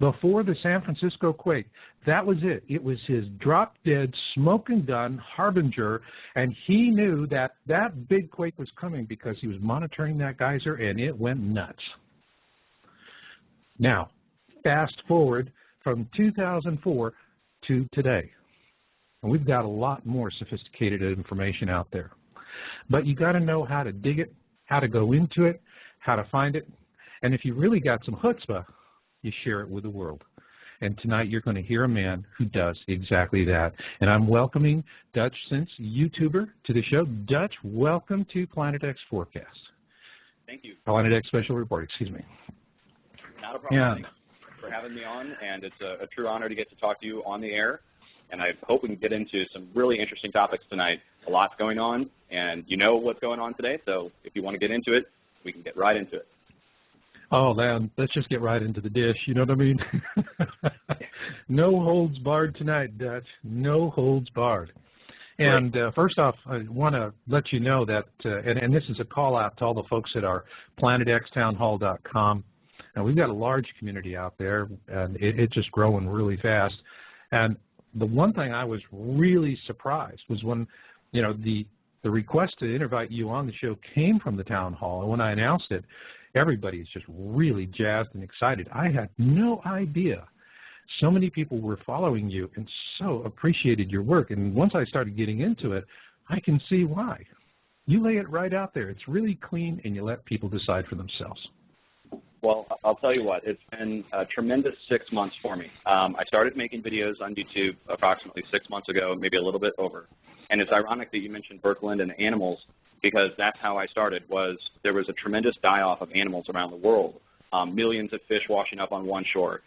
before the San Francisco quake. That was it. It was his drop-dead, smoking-gun harbinger, and he knew that that big quake was coming because he was monitoring that geyser, and it went nuts. Now, fast forward from 2004 to today, and we've got a lot more sophisticated information out there. But you got to know how to dig it, how to go into it, how to find it, and if you really got some chutzpah, you share it with the world. And tonight you're going to hear a man who does exactly that. And I'm welcoming Dutch Sense, YouTuber, to the show. Dutch, welcome to Planet X Forecast. Thank you. Planet X Special Report, excuse me. Not a problem. Thanks for having me on, and it's a true honor to get to talk to you on the air. And I hope we can get into some really interesting topics tonight. A lot's going on, and you know what's going on today, so if you want to get into it, we can get right into it. Oh, man, let's just get right into the dish, you know what I mean? No holds barred tonight, Dutch. No holds barred. And first off, I want to let you know that, and this is a call out to all the folks at our planetxtownhall.com. And we've got a large community out there, and it's just growing really fast. And the one thing I was really surprised was when, you know, the request to invite you on the show came from the town hall. And when I announced it, everybody's just really jazzed and excited. I had no idea so many people were following you and so appreciated your work. And once I started getting into it, I can see why. You lay it right out there. It's really clean, and you let people decide for themselves. Well, I'll tell you what, it's been a tremendous 6 months for me. I started making videos on YouTube approximately 6 months ago, maybe a little bit over. And it's ironic that you mentioned Birkeland and animals, because that's how I started. There was a tremendous die-off of animals around the world. Millions of fish washing up on one shore,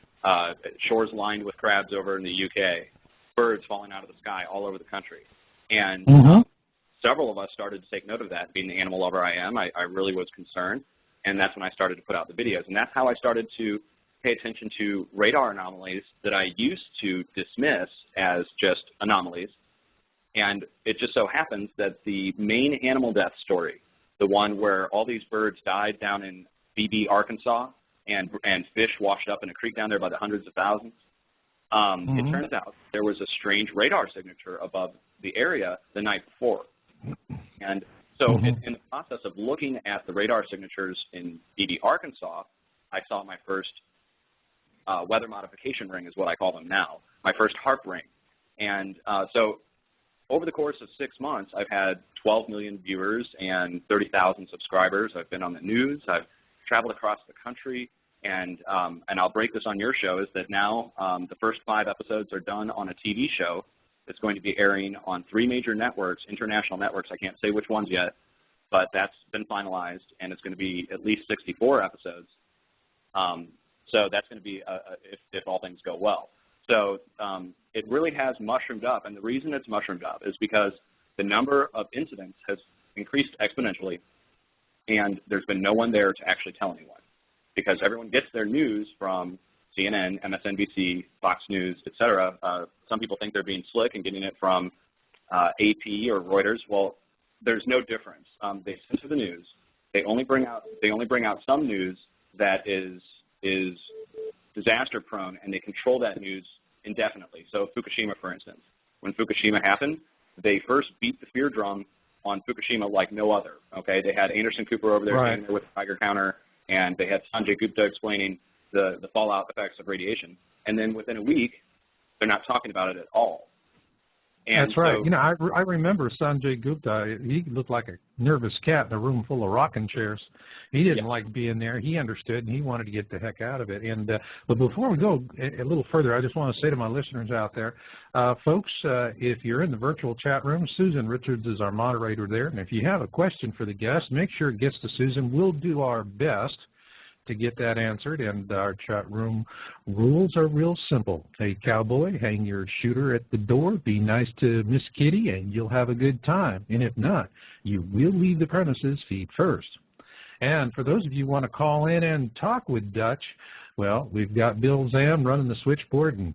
shores lined with crabs over in the UK, birds falling out of the sky all over the country. And several of us started to take note of that. Being the animal lover I am, I really was concerned. And that's when I started to put out the videos. And that's how I started to pay attention to radar anomalies that I used to dismiss as just anomalies. And it just so happens that the main animal death story, the one where all these birds died down in BB, Arkansas, and fish washed up in a creek down there by the hundreds of thousands, it turns out there was a strange radar signature above the area the night before. And so in the process of looking at the radar signatures in BB, Arkansas, I saw my first weather modification ring is what I call them now, my first Haarp ring. And so over the course of 6 months, I've had 12 million viewers and 30,000 subscribers. I've been on the news. I've traveled across the country. And I'll break this on your show, is that now the first 5 episodes are done on a TV show that's going to be airing on 3 major networks, international networks. I can't say which ones yet, but that's been finalized, and it's going to be at least 64 episodes. So that's going to be if all things go well. So it really has mushroomed up, and the reason it's mushroomed up is because the number of incidents has increased exponentially, and there's been no one there to actually tell anyone, because everyone gets their news from CNN, MSNBC, Fox News, et cetera. Some people think they're being slick and getting it from AP or Reuters. Well, there's no difference. They censor the news. They only bring out some news that is disaster prone, and they control that news indefinitely. So Fukushima, for instance, when Fukushima happened, they first beat the fear drum on Fukushima like no other. Okay, they had Anderson Cooper over there standing there with a Tiger counter, and they had Sanjay Gupta explaining the fallout effects of radiation. And then within a week, they're not talking about it at all. And that's right. You know, I remember Sanjay Gupta. He looked like a nervous cat in a room full of rocking chairs. He didn't like being there. He understood, and he wanted to get the heck out of it. And but before we go a little further, I just want to say to my listeners out there, folks, if you're in the virtual chat room, Susan Richards is our moderator there. And if you have a question for the guest, make sure it gets to Susan. We'll do our best to get that answered, and our chat room rules are real simple. Hey, cowboy, hang your shooter at the door, be nice to Miss Kitty, and you'll have a good time. And if not, you will leave the premises feet first. And for those of you who want to call in and talk with Dutch, well, we've got Bill Zam running the switchboard, and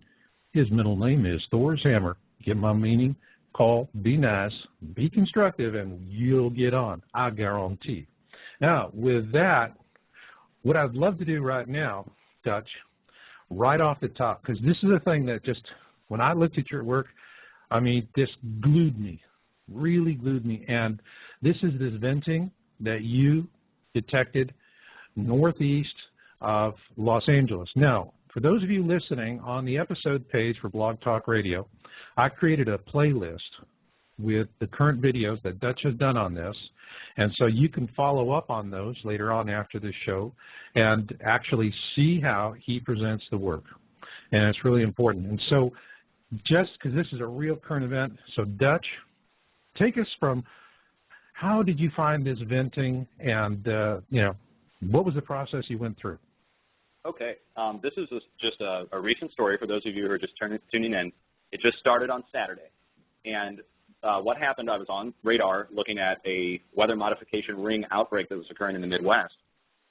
his middle name is Thor's Hammer. Get my meaning? Call, be nice, be constructive, and you'll get on, I guarantee. Now, with that, what I'd love to do right now, Dutch, right off the top, because this is the thing that just, when I looked at your work, I mean, this glued me, really glued me. And this is this venting that you detected northeast of Los Angeles. Now, for those of you listening, on the episode page for Blog Talk Radio, I created a playlist with the current videos that Dutch has done on this. And so you can follow up on those later on after this show and actually see how he presents the work. And it's really important. And so just because this is a real current event, so Dutch, take us from how did you find this venting and, what was the process you went through? Okay. This is just a recent story for those of you who are just tuning in. It just started on Saturday. And what happened, I was on radar looking at a weather modification ring outbreak that was occurring in the Midwest,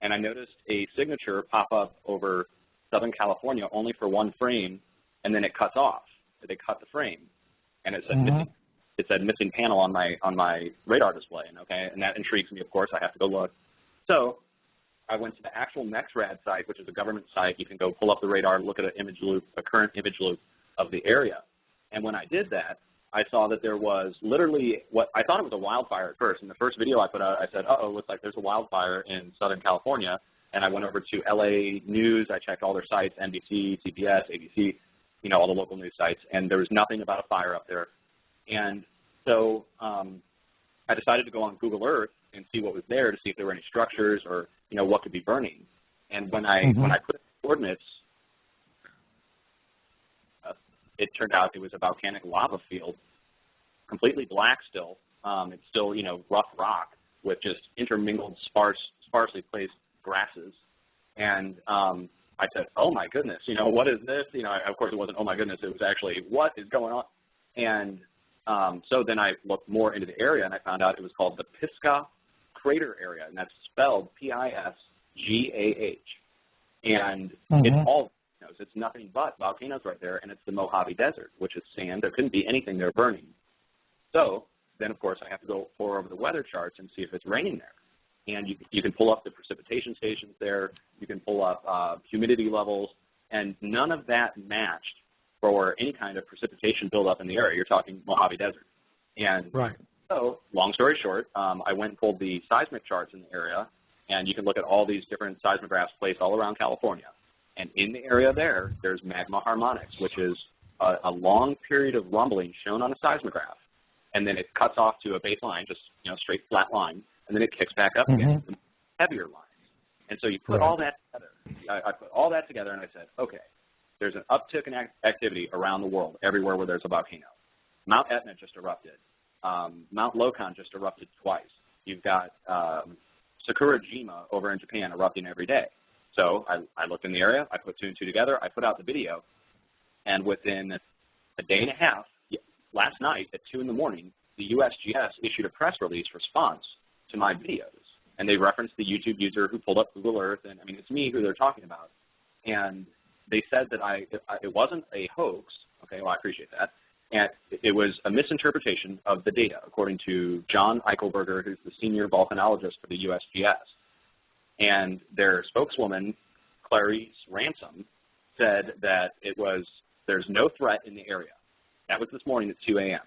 and I noticed a signature pop up over Southern California only for one frame, and then it cuts off. They cut the frame, and it said missing panel on my radar display, and that intrigues me, of course. I have to go look. So I went to the actual NexRad site, which is a government site. You can go pull up the radar, look at a current image loop of the area. And when I did that, I saw that there was literally what I thought it was a wildfire at first. In the first video I put out, I said, uh-oh, looks like there's a wildfire in Southern California. And I went over to LA News. I checked all their sites, NBC, CBS, ABC, all the local news sites, and there was nothing about a fire up there. And so I decided to go on Google Earth and see what was there to see if there were any structures or, what could be burning. And when I put in the coordinates, it turned out it was a volcanic lava field, completely black still. It's still, rough rock with just intermingled, sparsely placed grasses. And I said, oh, my goodness, what is this? Of course, it wasn't, oh, my goodness. It was actually, what is going on? And so then I looked more into the area, and I found out it was called the Pisgah Crater Area, and that's spelled Pisgah. And it's all volcanoes. It's nothing but volcanoes right there, and it's the Mojave Desert, which is sand. There couldn't be anything there burning. So then, of course, I have to go pour over the weather charts and see if it's raining there. And you can pull up the precipitation stations there. You can pull up humidity levels, and none of that matched for any kind of precipitation buildup in the area. You're talking Mojave Desert. And right. So, long story short, I went and pulled the seismic charts in the area, and you can look at all these different seismographs placed all around California. And in the area there's magma harmonics, which is a long period of rumbling shown on a seismograph. And then it cuts off to a baseline, just straight flat line, and then it kicks back up again to heavier lines. And so you put all that together. I put all that together, and I said, okay, there's an uptick in activity around the world, everywhere where there's a volcano. Mount Etna just erupted. Mount Lokan just erupted twice. You've got Sakurajima over in Japan erupting every day. So I looked in the area. I put two and two together. I put out the video. And within a day and a half, last night at 2 in the morning, the USGS issued a press release response to my videos. And they referenced the YouTube user who pulled up Google Earth. And, it's me who they're talking about. And they said that it wasn't a hoax. Okay, well, I appreciate that. And it was a misinterpretation of the data, according to John Eichelberger, who's the senior volcanologist for the USGS. And their spokeswoman, Clarice Ransom, said that there's no threat in the area. That was this morning at 2 a.m.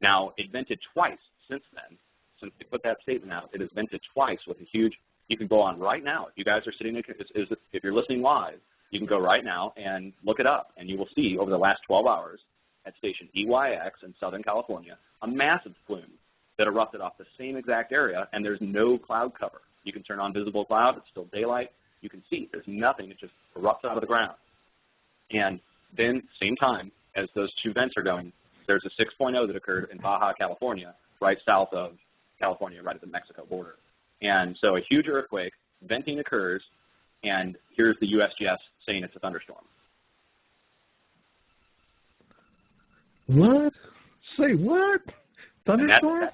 Now, it vented twice since then. Since they put that statement out, it has vented twice with a huge, you can go on right now. If you guys are sitting, if you're listening live, you can go right now and look it up, and you will see over the last 12 hours at station EYX in Southern California, a massive plume that erupted off the same exact area, and there's no cloud cover. You can turn on visible cloud. It's still daylight. You can see there's nothing. It just erupts out of the ground. And then, same time as those two vents are going, there's a 6.0 that occurred in Baja, California, right south of California, right at the Mexico border. And so a huge earthquake, venting occurs, and here's the USGS saying it's a thunderstorm. What? Say what? Thunderstorm?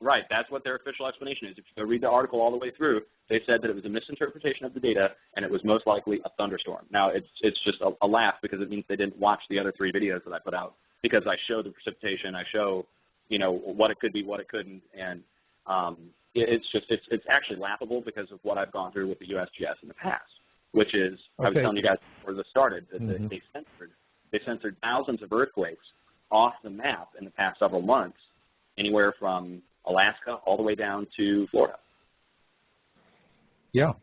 Right. That's what their official explanation is. If you go read the article all the way through, they said that it was a misinterpretation of the data, and it was most likely a thunderstorm. Now, it's just a laugh because it means they didn't watch the other 3 videos that I put out, because I show the precipitation, I show, what it could be, what it couldn't, and it's actually laughable because of what I've gone through with the USGS in the past. which is, I was telling you guys before this started, that Mm-hmm. they censored thousands of earthquakes off the map in the past several months, anywhere from Alaska all the way down to Florida. Yeah.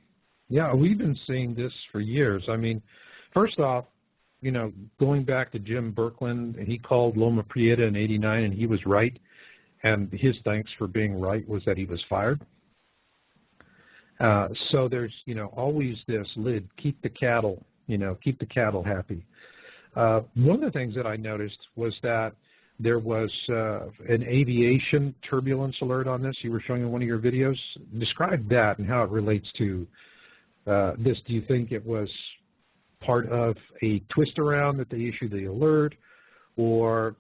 Yeah, we've been seeing this for years. I mean, first off, you know, going back to Jim Birkeland, he called Loma Prieta in '89, and he was right. And his thanks for being right was that he was fired. So there's, you know, always this lid, keep the cattle, you know, keep the cattle happy. One of the things that I noticed was that there was an aviation turbulence alert on this. You were showing in one of your videos. Describe that and how it relates to this. Do you think it was part of a twist around that they issued the alert, or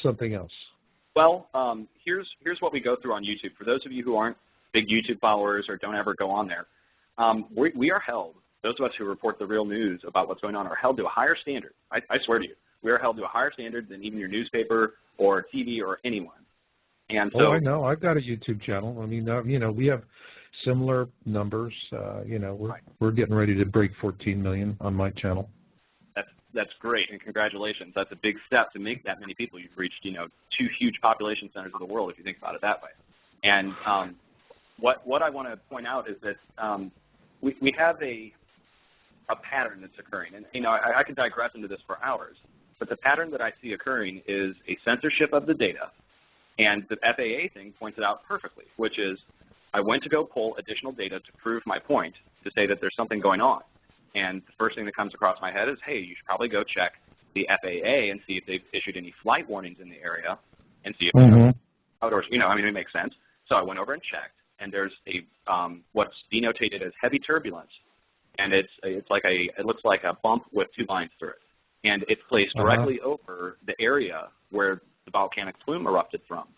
something else? Well, here's what we go through on YouTube. For those of you who aren't big YouTube followers or don't ever go on there, we are held, those of us who report the real news about what's going on, are held to a higher standard. I swear to you. We are held to a higher standard than even your newspaper or TV or anyone. And so, I know. I've got a YouTube channel. I mean, you know, we have similar numbers. You know, we're getting ready to break 14 million on my channel. That's great, and congratulations. That's a big step to make that many people. You've reached, you know, 2 huge population centers of the world, if you think about it that way. And what I want to point out is that we have a pattern that's occurring. And, you know, I could digress into this for hours, but the pattern that I see occurring is a censorship of the data. And the FAA thing points it out perfectly, which is I went to go pull additional data to prove my point, to say that there's something going on. And the first thing that comes across my head is, hey, you should probably go check the FAA and see if they've issued any flight warnings in the area and see if it's outdoors. You know, I mean, it makes sense. So I went over and checked, and there's a what's denotated as heavy turbulence, and it looks like a bump with 2 lines through it, and it's placed directly over the area where the volcanic plume erupted from.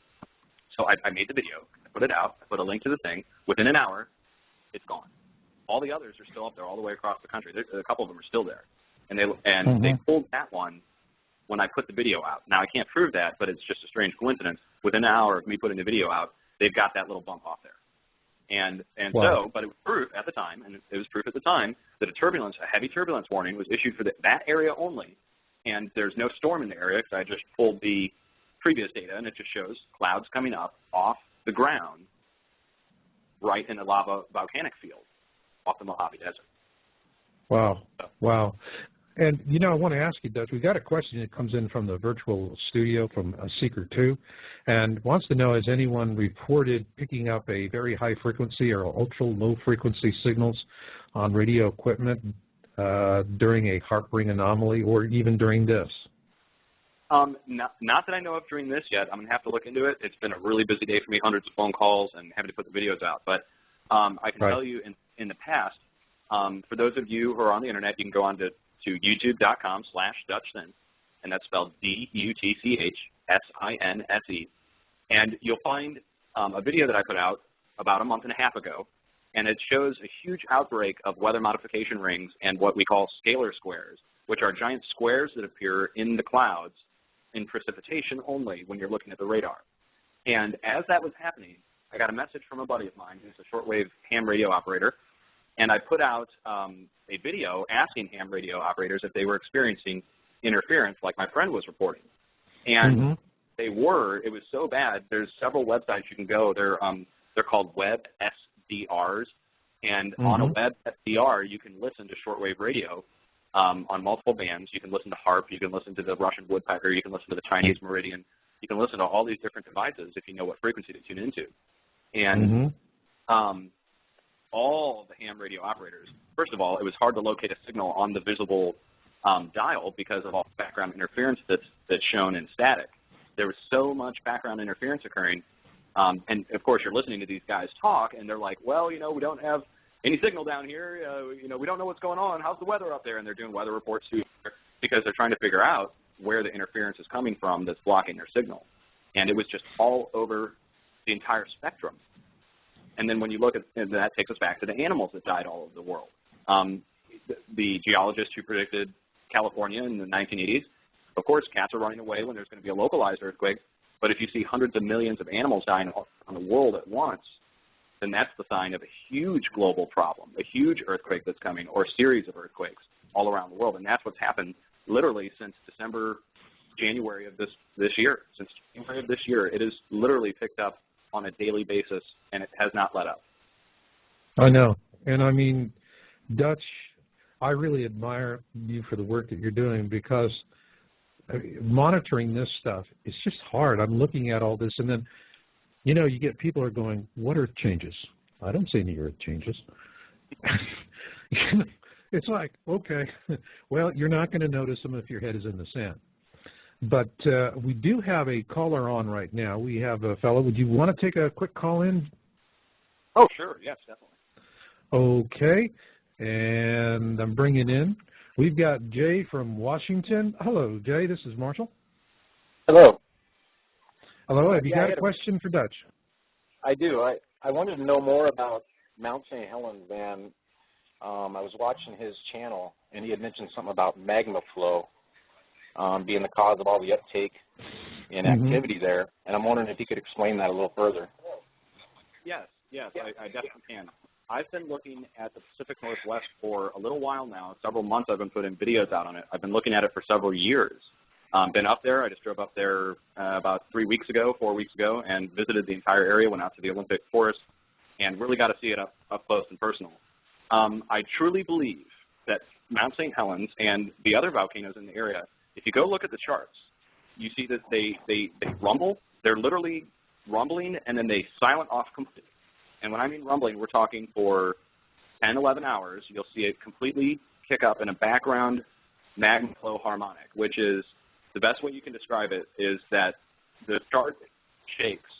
So I made the video, I put it out, I put a link to the thing. Within an hour, it's gone. All the others are still up there all the way across the country. A couple of them are still there. And they pulled that one when I put the video out. Now, I can't prove that, but it's just a strange coincidence. Within an hour of me putting the video out, they've got that little bump off there. And so, but it was proof at the time, and it was proof at the time, that a heavy turbulence warning was issued for that area only. And there's no storm in the area, because I just pulled the previous data, and it just shows clouds coming up off the ground right in a lava volcanic field off the Mojave Desert. Wow. Wow. And, you know, I want to ask you, Dutch, we got a question that comes in from the virtual studio from a Seeker 2, and wants to know, has anyone reported picking up a very high frequency or ultra low frequency signals on radio equipment during a Haarp ring anomaly, or even during this? Not that I know of during this yet. I'm going to have to look into it. It's been a really busy day for me, hundreds of phone calls and having to put the videos out. But I can tell you in the past, for those of you who are on the internet, you can go on to youtube.com/DutchSinse, and that's spelled DUTCHSINSE. And you'll find a video that I put out about a month and a half ago, and it shows a huge outbreak of weather modification rings and what we call scalar squares, which are giant squares that appear in the clouds in precipitation only when you're looking at the radar. And as that was happening, I got a message from a buddy of mine who's a shortwave ham radio operator, and I put out a video asking ham radio operators if they were experiencing interference like my friend was reporting. And they were. It was so bad. There's several websites you can go. They're called web SDRs, and on a web SDR, you can listen to shortwave radio on multiple bands. You can listen to Haarp. You can listen to the Russian woodpecker. You can listen to the Chinese meridian. You can listen to all these different devices if you know what frequency to tune into. And all the ham radio operators, first of all, it was hard to locate a signal on the visible dial because of all the background interference that's shown in static. There was so much background interference occurring. And, of course, you're listening to these guys talk, and they're like, well, you know, we don't have any signal down here. You know, we don't know what's going on. How's the weather up there? And they're doing weather reports, too, because they're trying to figure out where the interference is coming from that's blocking their signal. And it was just all over the entire spectrum. And then when you look at, and that takes us back to the animals that died all over the world. The geologists who predicted California in the 1980s, of course, cats are running away when there's going to be a localized earthquake. But if you see hundreds of millions of animals dying on the world at once, then that's the sign of a huge global problem, a huge earthquake that's coming, or a series of earthquakes all around the world. And that's what's happened literally since January of this year. Since January of this year, it has literally picked up on a daily basis, and it has not let up. I know. And I mean, Dutch, I really admire you for the work that you're doing, because monitoring this stuff is just hard. I'm looking at all this, and then, you know, you get people are going, what earth changes? I don't see any earth changes. It's like, okay, well, you're not going to notice them if your head is in the sand. But we do have a caller on right now. We have a fellow. Would you want to take a quick call in? Oh, sure. Yes, definitely. Okay. And I'm bringing in. We've got Jay from Washington. Hello, Jay. This is Marshall. Hello. Hello. Have you got a question for Dutch? I do. I wanted to know more about Mount St. Helens, and I was watching his channel, and he had mentioned something about magma flow being the cause of all the uptake in activity there, and I'm wondering if you could explain that a little further. Yes, I definitely can. I've been looking at the Pacific Northwest for a little while now. Several months I've been putting videos out on it. I've been looking at it for several years. Been up there. I just drove up there about 4 weeks ago, and visited the entire area, went out to the Olympic Forest, and really got to see it up close and personal. I truly believe that Mount St. Helens and the other volcanoes in the area, if you go look at the charts, you see that they rumble. They're literally rumbling, and then they silent off completely. And when I mean rumbling, we're talking for 10, 11 hours. You'll see it completely kick up in a background magma flow harmonic, which is the best way you can describe it is that the chart shakes,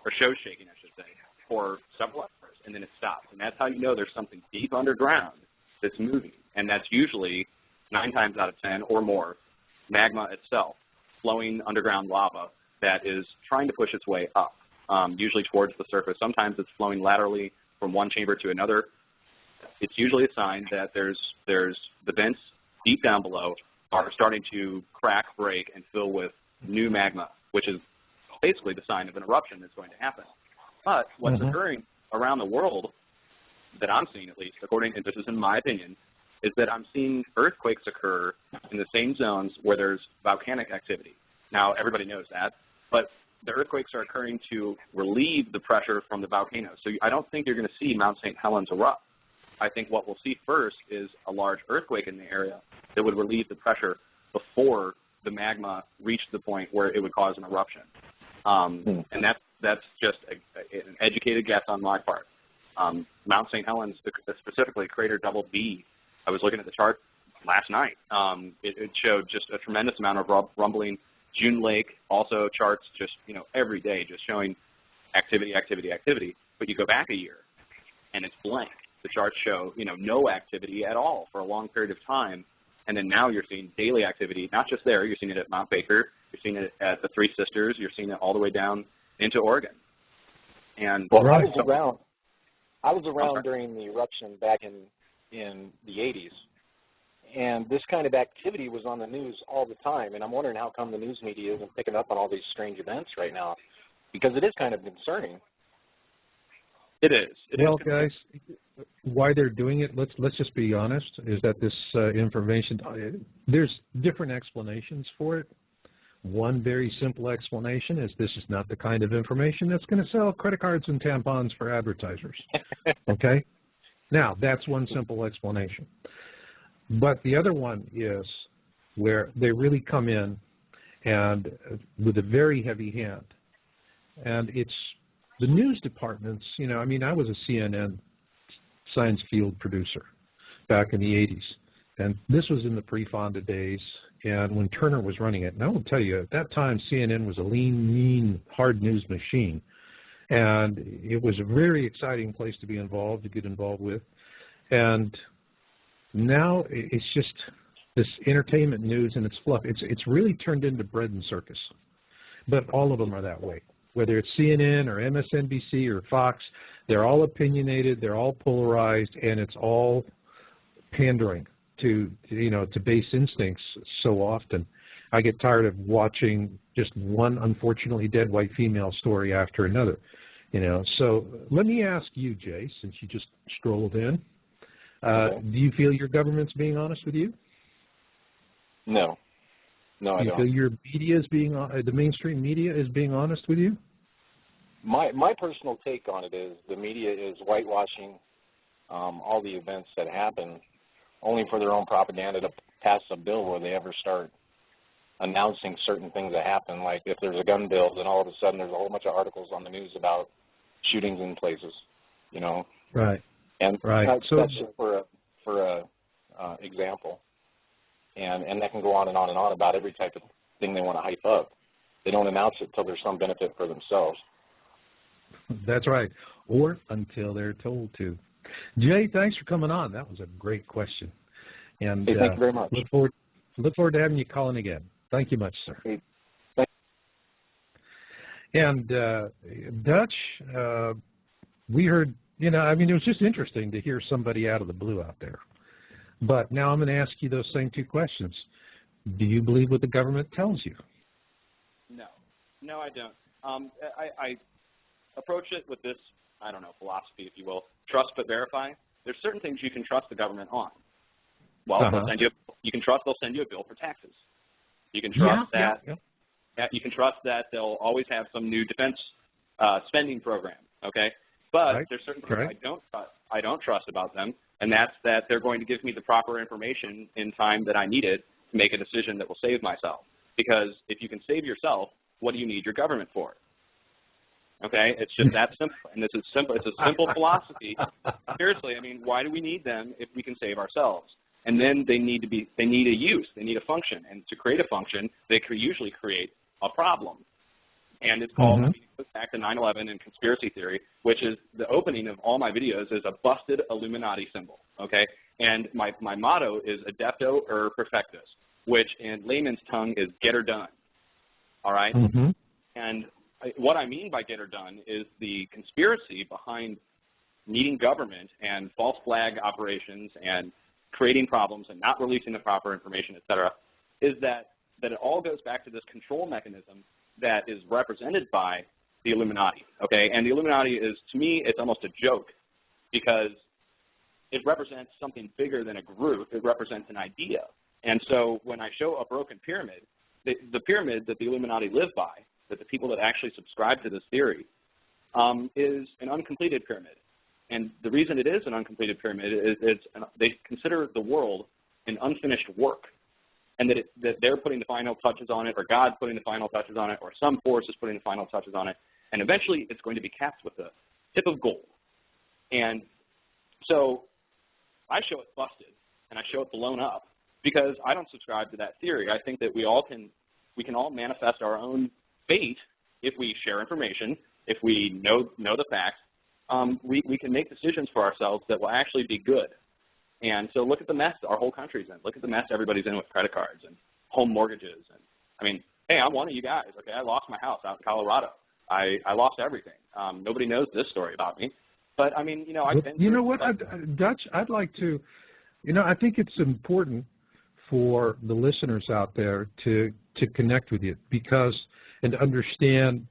or shows shaking, I should say, for several hours, and then it stops. And that's how you know there's something deep underground that's moving. And that's usually 9 times out of 10 or more magma itself, flowing underground lava that is trying to push its way up, usually towards the surface. Sometimes it's flowing laterally from one chamber to another. It's usually a sign that there's the vents deep down below are starting to crack, break, and fill with new magma, which is basically the sign of an eruption that's going to happen. But what's occurring around the world, that I'm seeing at least, according to this is in my opinion, is that I'm seeing earthquakes occur in the same zones where there's volcanic activity. Now, everybody knows that, but the earthquakes are occurring to relieve the pressure from the volcano. So I don't think you're going to see Mount St. Helens erupt. I think what we'll see first is a large earthquake in the area that would relieve the pressure before the magma reached the point where it would cause an eruption. And that's just an educated guess on my part. Mount St. Helens, specifically crater double B, I was looking at the chart last night. It showed just a tremendous amount of rumbling. June Lake also charts just, every day just showing activity. But you go back a year and it's blank. The charts show, no activity at all for a long period of time. And then now you're seeing daily activity, not just there. You're seeing it at Mount Baker. You're seeing it at the Three Sisters. You're seeing it all the way down into Oregon. And well, I was around during the eruption back in the 80s. And this kind of activity was on the news all the time. And I'm wondering how come the news media isn't picking up on all these strange events right now, because it is kind of concerning. It is. Well, guys, why they're doing it, let's just be honest, is that this information, there's different explanations for it. One very simple explanation is this is not the kind of information that's going to sell credit cards and tampons for advertisers. Okay? Now, that's one simple explanation. But the other one is where they really come in and with a very heavy hand. And it's the news departments, I was a CNN science field producer back in the 80s. And this was in the pre-Fonda days, and when Turner was running it. And I will tell you, at that time, CNN was a lean, mean, hard news machine. And it was a very exciting place to get involved with. And now it's just this entertainment news and it's fluff. It's really turned into bread and circus. But all of them are that way. Whether it's CNN or MSNBC or Fox, they're all opinionated, they're all polarized, and it's all pandering to base instincts so often. I get tired of watching just one unfortunately dead white female story after another. You know, so let me ask you, Jay, since you just strolled in, Okay. do you feel your government's being honest with you? No. No, I Do you don't. feel your media is being, the mainstream media is being honest with you? My personal take on it is the media is whitewashing all the events that happen only for their own propaganda to pass a bill where they ever start announcing certain things that happen. Like if there's a gun bill, then all of a sudden there's a whole bunch of articles on the news about shootings in places, you know. Right. And Right. that's So just for a example. And that can go on and on about every type of thing they want to hype up. They don't announce it until there's some benefit for themselves. that's right. Or until they're told to. Jay, thanks for coming on. That was a great question. And Hey, thank you very much. Look forward to having you calling again. Thank you much, sir. Hey, and Dutch, we heard, you know, I mean, it was just interesting to hear somebody out of the blue out there. But now I'm going to ask you those same two questions. Do you believe what the government tells you? No, I don't. I approach it with this, I don't know, philosophy, if you will, trust but verify. There's certain things you can trust the government on. Well, you can trust they'll send you a bill for taxes. You can trust you can trust that they'll always have some new defense spending program. Okay, but there's certain things I don't trust about them, and that's that they're going to give me the proper information in time that I need it to make a decision that will save myself. Because if you can save yourself, what do you need your government for? Okay, it's just that simple, and this is simple. It's a simple philosophy. Seriously, I mean, why do we need them if we can save ourselves? And then they need a use, they need a function, and to create a function, they could usually create a problem. And it's called, I mean, it goes back to 9/11 and conspiracy theory, which is the opening of all my videos is a busted Illuminati symbol. Okay, and my motto is adepto or perfectus, which in layman's tongue is get her done. All right, and what I mean by get her done is the conspiracy behind needing government and false flag operations and creating problems and not releasing the proper information, et cetera, is that it all goes back to this control mechanism that is represented by the Illuminati, okay? And the Illuminati is, to me, it's almost a joke because it represents something bigger than a group. It represents an idea. And so when I show a broken pyramid, the pyramid that the Illuminati live by, that the people that actually subscribe to this theory, is an uncompleted pyramid. And the reason it is an uncompleted pyramid is they consider the world an unfinished work, and that they're putting the final touches on it, or God's putting the final touches on it, or some force is putting the final touches on it, and eventually it's going to be capped with a tip of gold. And so I show it busted, and I show it blown up, because I don't subscribe to that theory. I think that we can all manifest our own fate if we share information, if we know the facts. We can make decisions for ourselves that will actually be good. And so look at the mess our whole country's in. Look at the mess everybody's in with credit cards and home mortgages. And I mean, hey, I'm one of you guys. Okay, I lost my house out in Colorado. I lost everything. Nobody knows this story about me. But I mean, you know, I've been. You know what, Dutch? I'd like to. You know, I think it's important for the listeners out there to connect with you and to understand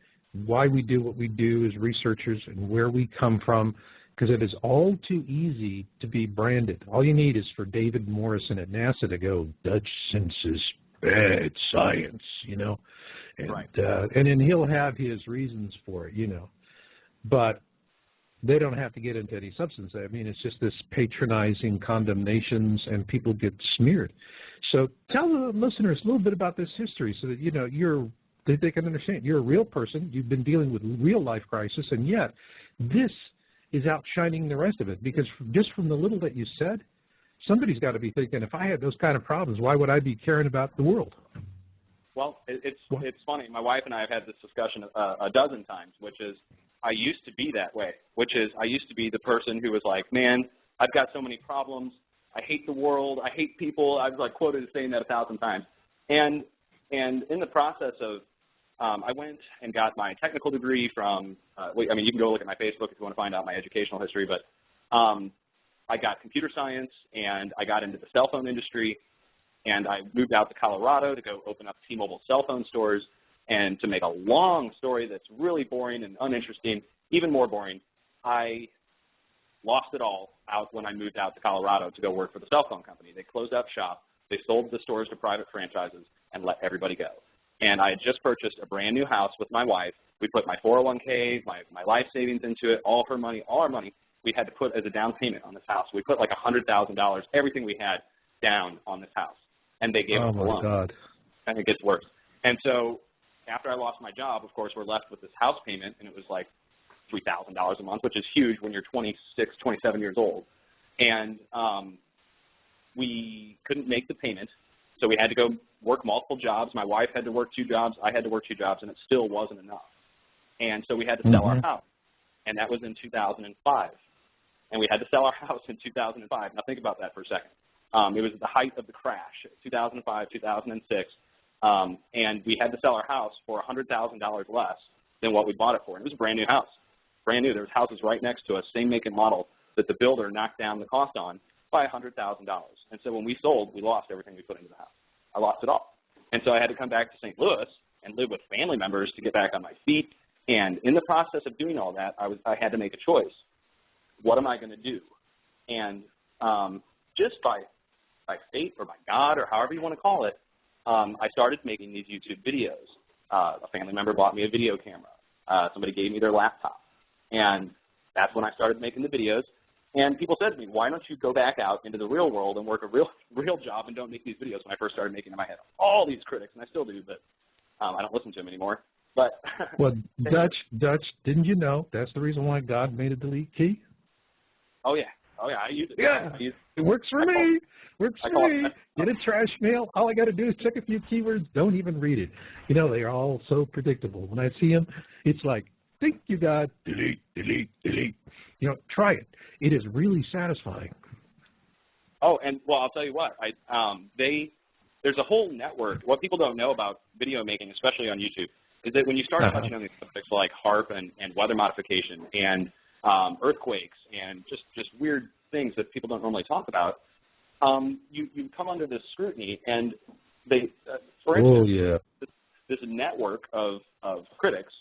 why we do what we do as researchers and where we come from, because it is all too easy to be branded. All you need is for David Morrison at NASA to go, Dutch senses bad science, you know, and and then he'll have his reasons for it, you know, but they don't have to get into any substance. I mean, it's just this patronizing condemnations, and people get smeared. So tell the listeners a little bit about this history so that, you know, they can understand. You're a real person. You've been dealing with real life crisis, and yet this is outshining the rest of it, because just from the little that you said, somebody's got to be thinking, if I had those kind of problems, why would I be caring about the world? Well, it's funny. My wife and I have had this discussion a dozen times, which is I used to be that way, which is I used to be the person who was like, man, I've got so many problems. I hate the world. I hate people. I've like quoted saying that 1,000 times. And in the process of I went and got my technical degree from, I mean, you can go look at my Facebook if you want to find out my educational history, but I got computer science, and I got into the cell phone industry, and I moved out to Colorado to go open up T-Mobile cell phone stores. And to make a long story that's really boring and uninteresting, even more boring, I lost it all out when I moved out to Colorado to go work for the cell phone company. They closed up shop. They sold the stores to private franchises and let everybody go. And I had just purchased a brand new house with my wife. We put my 401k, my life savings into it, all of her money, all our money we had to put as a down payment on this house. We put like $100,000, everything we had down on this house. And they gave us the loan. Oh, my God. And it gets worse. And so after I lost my job, of course, we're left with this house payment, and it was like $3,000 a month, which is huge when you're 26, 27 years old. And we couldn't make the payment, so we had to go work multiple jobs. My wife had to work 2 jobs. I had to work 2 jobs, and it still wasn't enough. And so we had to sell our house, and that was in 2005. And we had to sell our house in 2005. Now think about that for a second. It was the height of the crash, 2005, 2006, and we had to sell our house for $100,000 less than what we bought it for. And it was a brand new house, brand new. There was houses right next to us, same make and model, that the builder knocked down the cost on by $100,000. And so when we sold, we lost everything we put into the house. I lost it all. And so I had to come back to St. Louis and live with family members to get back on my feet. And in the process of doing all that, I had to make a choice. What am I going to do? And just by fate or by God or however you want to call it, I started making these YouTube videos. A family member bought me a video camera. Somebody gave me their laptop. And that's when I started making the videos. And people said to me, why don't you go back out into the real world and work a real job and don't make these videos? When I first started making them, I had all these critics, and I still do, but I don't listen to them anymore. But well, Dutch, didn't you know that's the reason why God made a delete key? Oh, yeah. I use it. Yeah, it works for me. Works for me. Get a trash mail. All I got to do is check a few keywords. Don't even read it. You know, they are all so predictable. When I see them, it's like, thank you, God. Delete, delete, delete. You know, try it. It is really satisfying. Oh, and, well, I'll tell you what. There's a whole network. What people don't know about video making, especially on YouTube, is that when you start touching on these subjects like Haarp and weather modification and earthquakes and just weird things that people don't normally talk about, you come under this scrutiny, and they, for instance, this network of critics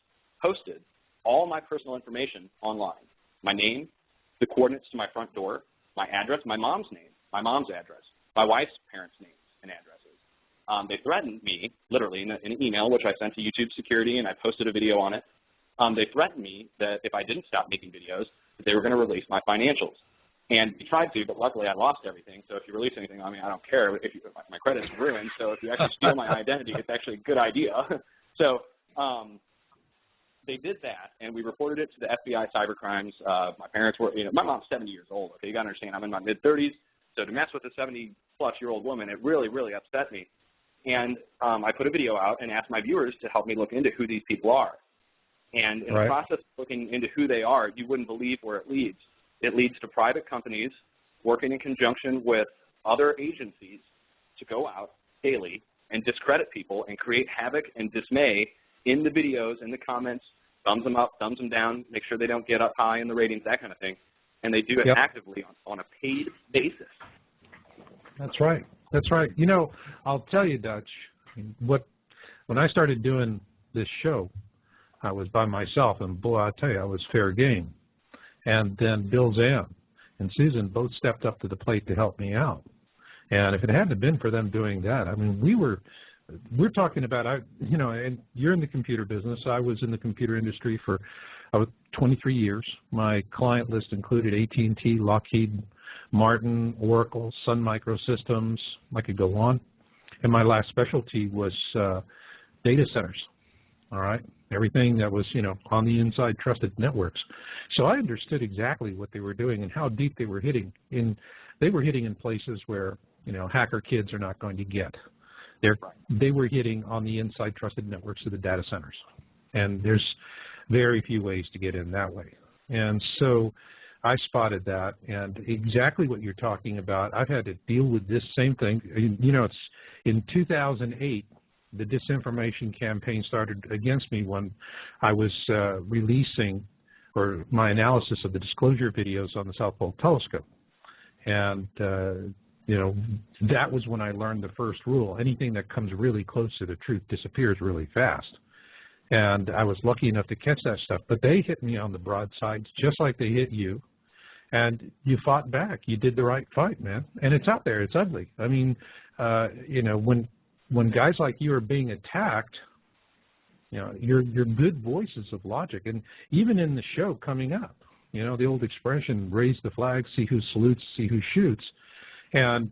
posted all my personal information online: my name, the coordinates to my front door, my address, my mom's name, my mom's address, my wife's parents' names and addresses. They threatened me, literally, in an email, which I sent to YouTube security, and I posted a video on it. They threatened me that if I didn't stop making videos, that they were going to release my financials. And we tried to, but luckily I lost everything. So if you release anything, I mean, I don't care. If my credit's ruined, so if you actually steal my identity, it's actually a good idea. So they did that, and we reported it to the FBI cybercrimes. My parents were, my mom's 70 years old. Okay, you got to understand, I'm in my mid-30s. So to mess with a 70-plus-year-old woman, it really, really upset me. And I put a video out and asked my viewers to help me look into who these people are. And in the process of looking into who they are, you wouldn't believe where it leads. It leads to private companies working in conjunction with other agencies to go out daily and discredit people and create havoc and dismay in the videos, in the comments, thumbs them up, thumbs them down, make sure they don't get up high in the ratings, that kind of thing. And they do it actively on a paid basis. That's right. That's right. You know, I'll tell you, Dutch, when I started doing this show, I was by myself, and boy, I tell you, I was fair game. And then Bill Zan and Susan both stepped up to the plate to help me out. And if it hadn't been for them doing that, I mean, we're talking about, and you're in the computer business. I was in the computer industry for 23 years. My client list included AT&T, Lockheed Martin, Oracle, Sun Microsystems. I could go on. And my last specialty was data centers. All right, everything that was, on the inside trusted networks. So I understood exactly what they were doing and how deep they were hitting. They were hitting in places where, hacker kids are not going to get. They were hitting on the inside trusted networks of the data centers. And there's very few ways to get in that way. And so I spotted that, and exactly what you're talking about, I've had to deal with this same thing. It's in 2008, the disinformation campaign started against me when I was releasing my analysis of the disclosure videos on the South Pole Telescope. And, that was when I learned the first rule. Anything that comes really close to the truth disappears really fast. And I was lucky enough to catch that stuff. But they hit me on the broadsides just like they hit you. And you fought back. You did the right fight, man. And it's out there. It's ugly. I mean, you know, when guys like you are being attacked, you know, you're good voices of logic. And even in the show coming up, you know, the old expression, raise the flag, see who salutes, see who shoots. And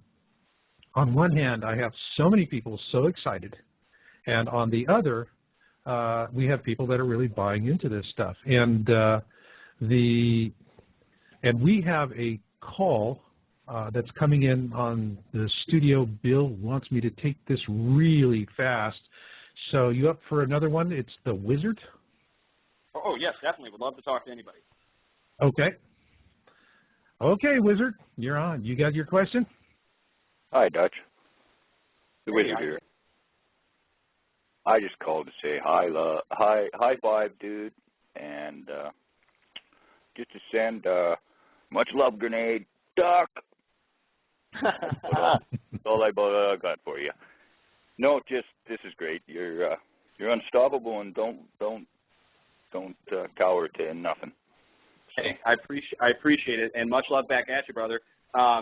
on one hand, I have so many people so excited. And on the other, we have people that are really buying into this stuff. And and we have a call that's coming in on the studio. Bill wants me to take this really fast. So you up for another one? It's the Wizard. Oh, yes, definitely. Would love to talk to anybody. Okay. Okay, Wizard, you're on. You got your question? Hi, Dutch. The Hey, Wizard here. I just called to say high five, dude, and just to send much love grenade, Duck. That's all I got for you. No, just this is great. You're unstoppable, and don't cower to nothing. So, hey, I appreciate it, and much love back at you, brother.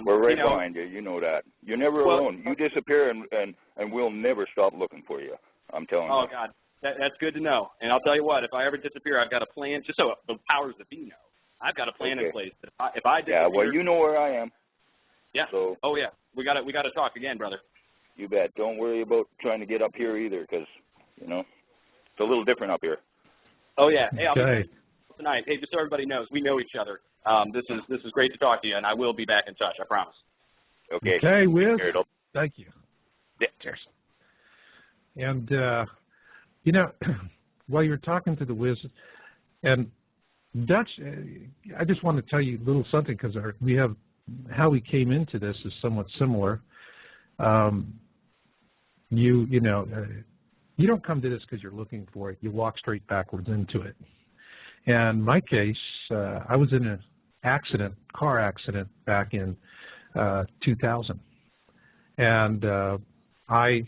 we're right behind you. You know that. You're never alone. You disappear, and we'll never stop looking for you. I'm telling you. Oh, God, that's good to know. And I'll tell you what, if I ever disappear, I've got a plan, just so the powers that be know. I've got a plan in place. If I disappear, yeah, well, you know where I am. Yeah. So, oh, yeah. We got to talk again, brother. You bet. Don't worry about trying to get up here either, because, you know, it's a little different up here. Oh, yeah. Hey, I'll Okay. be tonight. Hey, just so everybody knows, we know each other. This is great to talk to you, and I will be back in touch. I promise. Okay. Okay, Wiz. Here, Thank you. yeah, cheers. And, you know, while you're talking to the Wiz, and Dutch, I just want to tell you a little something, because we have, how we came into this is somewhat similar. You know, you don't come to this because you're looking for it. You walk straight backwards into it. And my case, I was in an car accident back in 2000. And I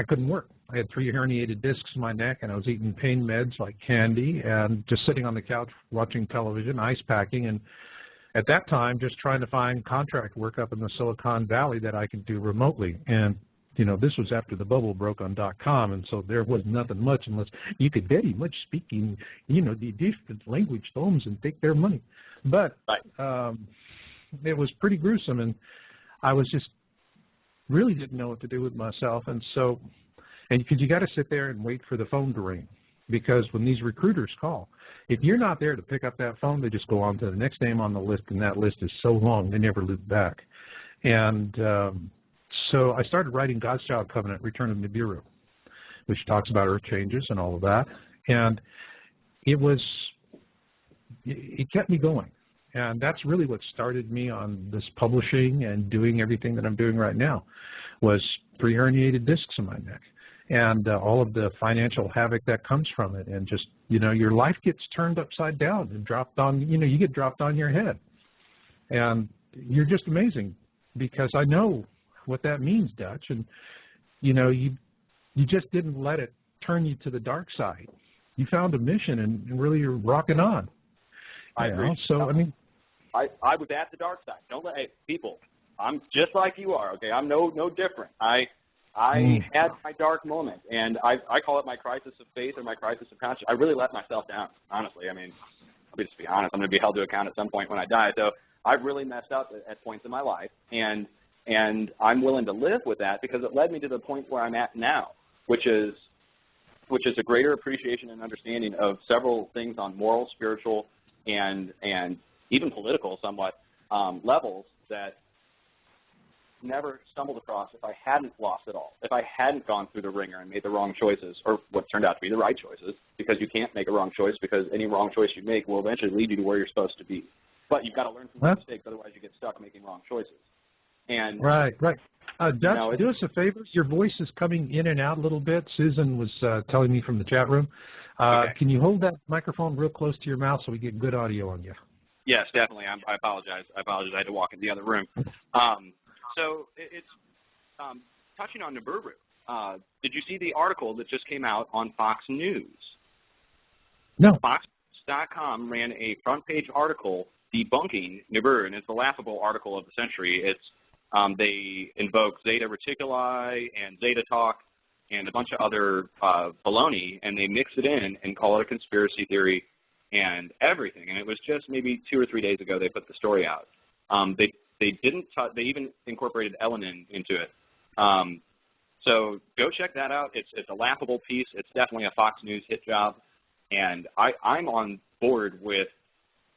couldn't work. I had 3 herniated discs in my neck, and I was eating pain meds like candy and just sitting on the couch watching television, ice packing, and at that time just trying to find contract work up in the Silicon Valley that I could do remotely. And, you know, this was after the bubble broke on .com, and so there was nothing much unless you could very much speaking, you know, the different language homes and take their money. But it was pretty gruesome, and I was just really didn't know what to do with myself. And so, and because you got to sit there and wait for the phone to ring, because when these recruiters call, if you're not there to pick up that phone, they just go on to the next name on the list, and that list is so long they never loop back. And so I started writing God's Child Covenant, Return of Nibiru, which talks about earth changes and all of that. And it kept me going. And that's really what started me on this publishing and doing everything that I'm doing right now, was 3 herniated discs in my neck and all of the financial havoc that comes from it. And just, you know, your life gets turned upside down and dropped on, you know, you get dropped on your head. And you're just amazing, because I know what that means, Dutch. And, you know, you just didn't let it turn you to the dark side. You found a mission, and really you're rocking on. I agree. So, I mean, I was at the dark side. Don't let people. I'm just like you are. Okay, I'm no different. I had my dark moment, and I call it my crisis of faith or my crisis of conscience. I really let myself down, honestly. I mean, I'll just be honest. I'm going to be held to account at some point when I die. So I've really messed up at points in my life, and I'm willing to live with that, because it led me to the point where I'm at now, which is a greater appreciation and understanding of several things on moral, spiritual, and even political somewhat levels that never stumbled across if I hadn't lost it all, if I hadn't gone through the ringer and made the wrong choices, or what turned out to be the right choices, because you can't make a wrong choice, because any wrong choice you make will eventually lead you to where you're supposed to be. But you've got to learn from your mistakes, otherwise you get stuck making wrong choices. And right. Dutch, do us a favor. Your voice is coming in and out a little bit. Susan was telling me from the chat room. Okay. Can you hold that microphone real close to your mouth so we get good audio on you? Yes, definitely. I apologize. I apologize. I had to walk in the other room. So it's touching on Nibiru. did you see the article that just came out on Fox News? No. Fox.com ran a front-page article debunking Nibiru, and it's the laughable article of the century. It's they invoke Zeta Reticuli and Zeta Talk and a bunch of other baloney, and they mix it in and call it a conspiracy theory and everything. And it was just maybe 2 or 3 days ago they put the story out. They even incorporated Elenin into it. So go check that out. It's a laughable piece. It's definitely a Fox News hit job. And I'm on board with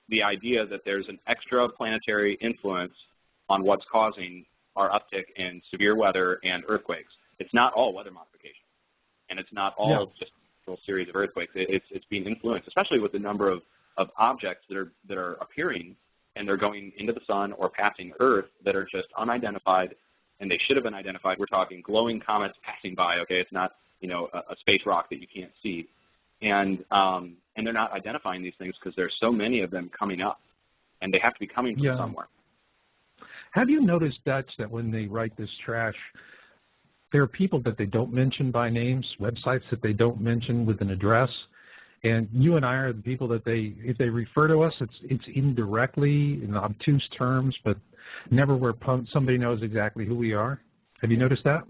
the idea that there's an extra-planetary influence on what's causing our uptick in severe weather and earthquakes. It's not all weather modification, and it's not all just a series of earthquakes. It's being influenced, especially with the number of objects that are appearing, and they're going into the sun or passing Earth that are just unidentified, and they should have been identified. We're talking glowing comets passing by. Okay, it's not a space rock that you can't see. And they're not identifying these things because there's so many of them coming up, and they have to be coming from somewhere. Have you noticed, Dutch, that when they write this trash, there are people that they don't mention by names, websites that they don't mention with an address, and you and I are the people that if they refer to us, it's indirectly in obtuse terms, but never where somebody knows exactly who we are. Have you noticed that?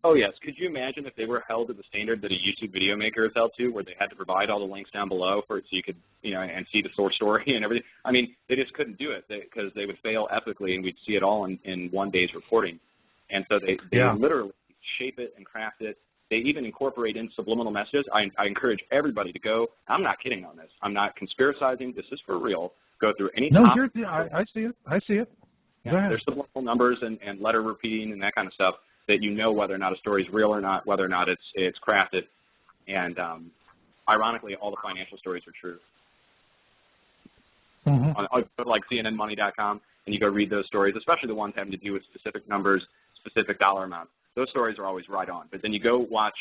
Oh, yes. Could you imagine if they were held to the standard that a YouTube video maker is held to, where they had to provide all the links down below so you could, and see the source story and everything? I mean, they just couldn't do it because they would fail epically, and we'd see it all in one day's reporting. And so they literally shape it and craft it. They even incorporate in subliminal messages. I encourage everybody to go. I'm not kidding on this. I'm not conspiracizing. This is for real. Go through any topic. I see it. I see it. Yeah, there's subliminal numbers and letter repeating and that kind of stuff, that you know whether or not a story is real or not, whether or not it's crafted. And ironically, all the financial stories are true. On like CNNmoney.com, and you go read those stories, especially the ones having to do with specific numbers, specific dollar amounts. Those stories are always right on. But then you go watch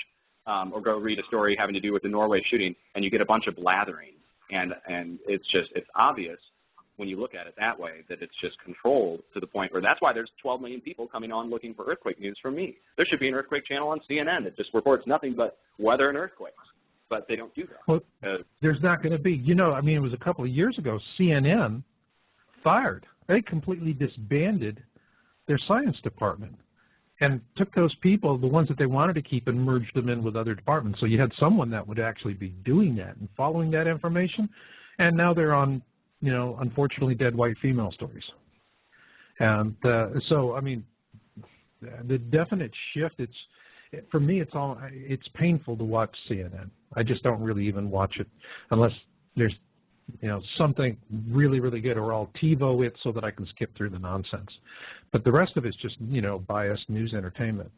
or go read a story having to do with the Norway shooting, and you get a bunch of blathering. And it's obvious when you look at it that way, that it's just controlled to the point where that's why there's 12 million people coming on looking for earthquake news from me. There should be an earthquake channel on CNN that just reports nothing but weather and earthquakes, but they don't do that. Well, there's not going to be. It was a couple of years ago, CNN fired. They completely disbanded their science department and took those people, the ones that they wanted to keep, and merged them in with other departments. So you had someone that would actually be doing that and following that information, and now they're on unfortunately dead white female stories. And so, I mean, the definite shift, for me, it's painful to watch CNN. I just don't really even watch it unless there's, something really, really good, or I'll TiVo it so that I can skip through the nonsense. But the rest of it's just, biased news entertainment.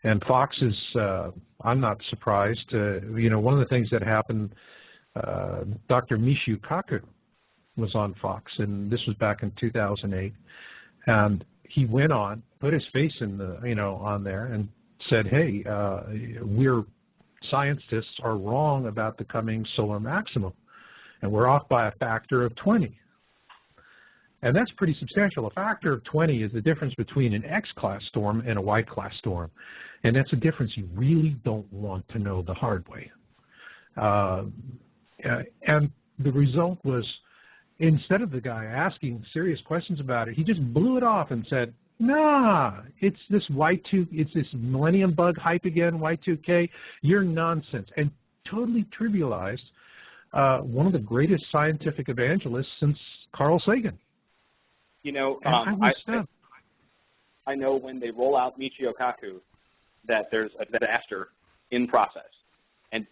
And Fox is, I'm not surprised. One of the things that happened, Dr. Michio Kaku was on Fox, and this was back in 2008, and he went on, put his face in on there, and said, "Hey, we're scientists are wrong about the coming solar maximum, and we're off by a factor of 20." And that's pretty substantial. A factor of 20 is the difference between an X-class storm and a Y-class storm, and that's a difference you really don't want to know the hard way. And the result was, instead of the guy asking serious questions about it, he just blew it off and said, "Nah, it's this it's this millennium bug hype again, Y2K. You're nonsense," and totally trivialized one of the greatest scientific evangelists since Carl Sagan. I know when they roll out Michio Kaku that there's a disaster in process, and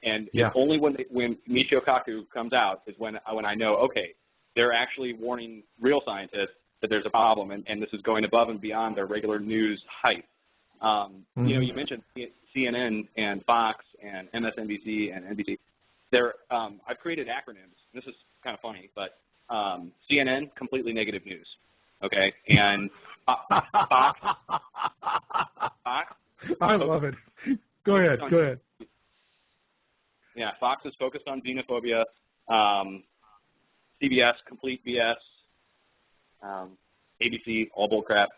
only when Michio Kaku comes out is when I know, okay, they're actually warning real scientists that there's a problem, and this is going above and beyond their regular news hype. You mentioned CNN and Fox and MSNBC and NBC. I've created acronyms. This is kind of funny, but CNN, completely negative news, okay? And Fox. I love it. Go ahead. Yeah, Fox is focused on xenophobia. CBS, complete BS. ABC, all bull crap.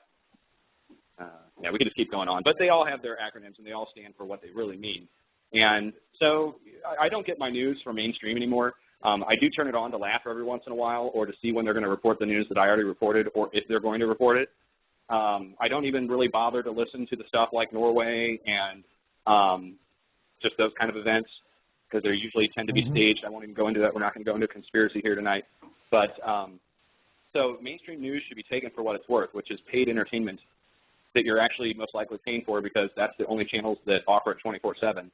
Yeah, we could just keep going on. But they all have their acronyms, and they all stand for what they really mean. And so I don't get my news from mainstream anymore. I do turn it on to laugh every once in a while or to see when they're going to report the news that I already reported or if they're going to report it. I don't even really bother to listen to the stuff like Norway and just those kind of events because they usually tend to be staged. I won't even go into that. We're not going to go into conspiracy here tonight. But so mainstream news should be taken for what it's worth, which is paid entertainment that you're actually most likely paying for because that's the only channels that offer it 24/7.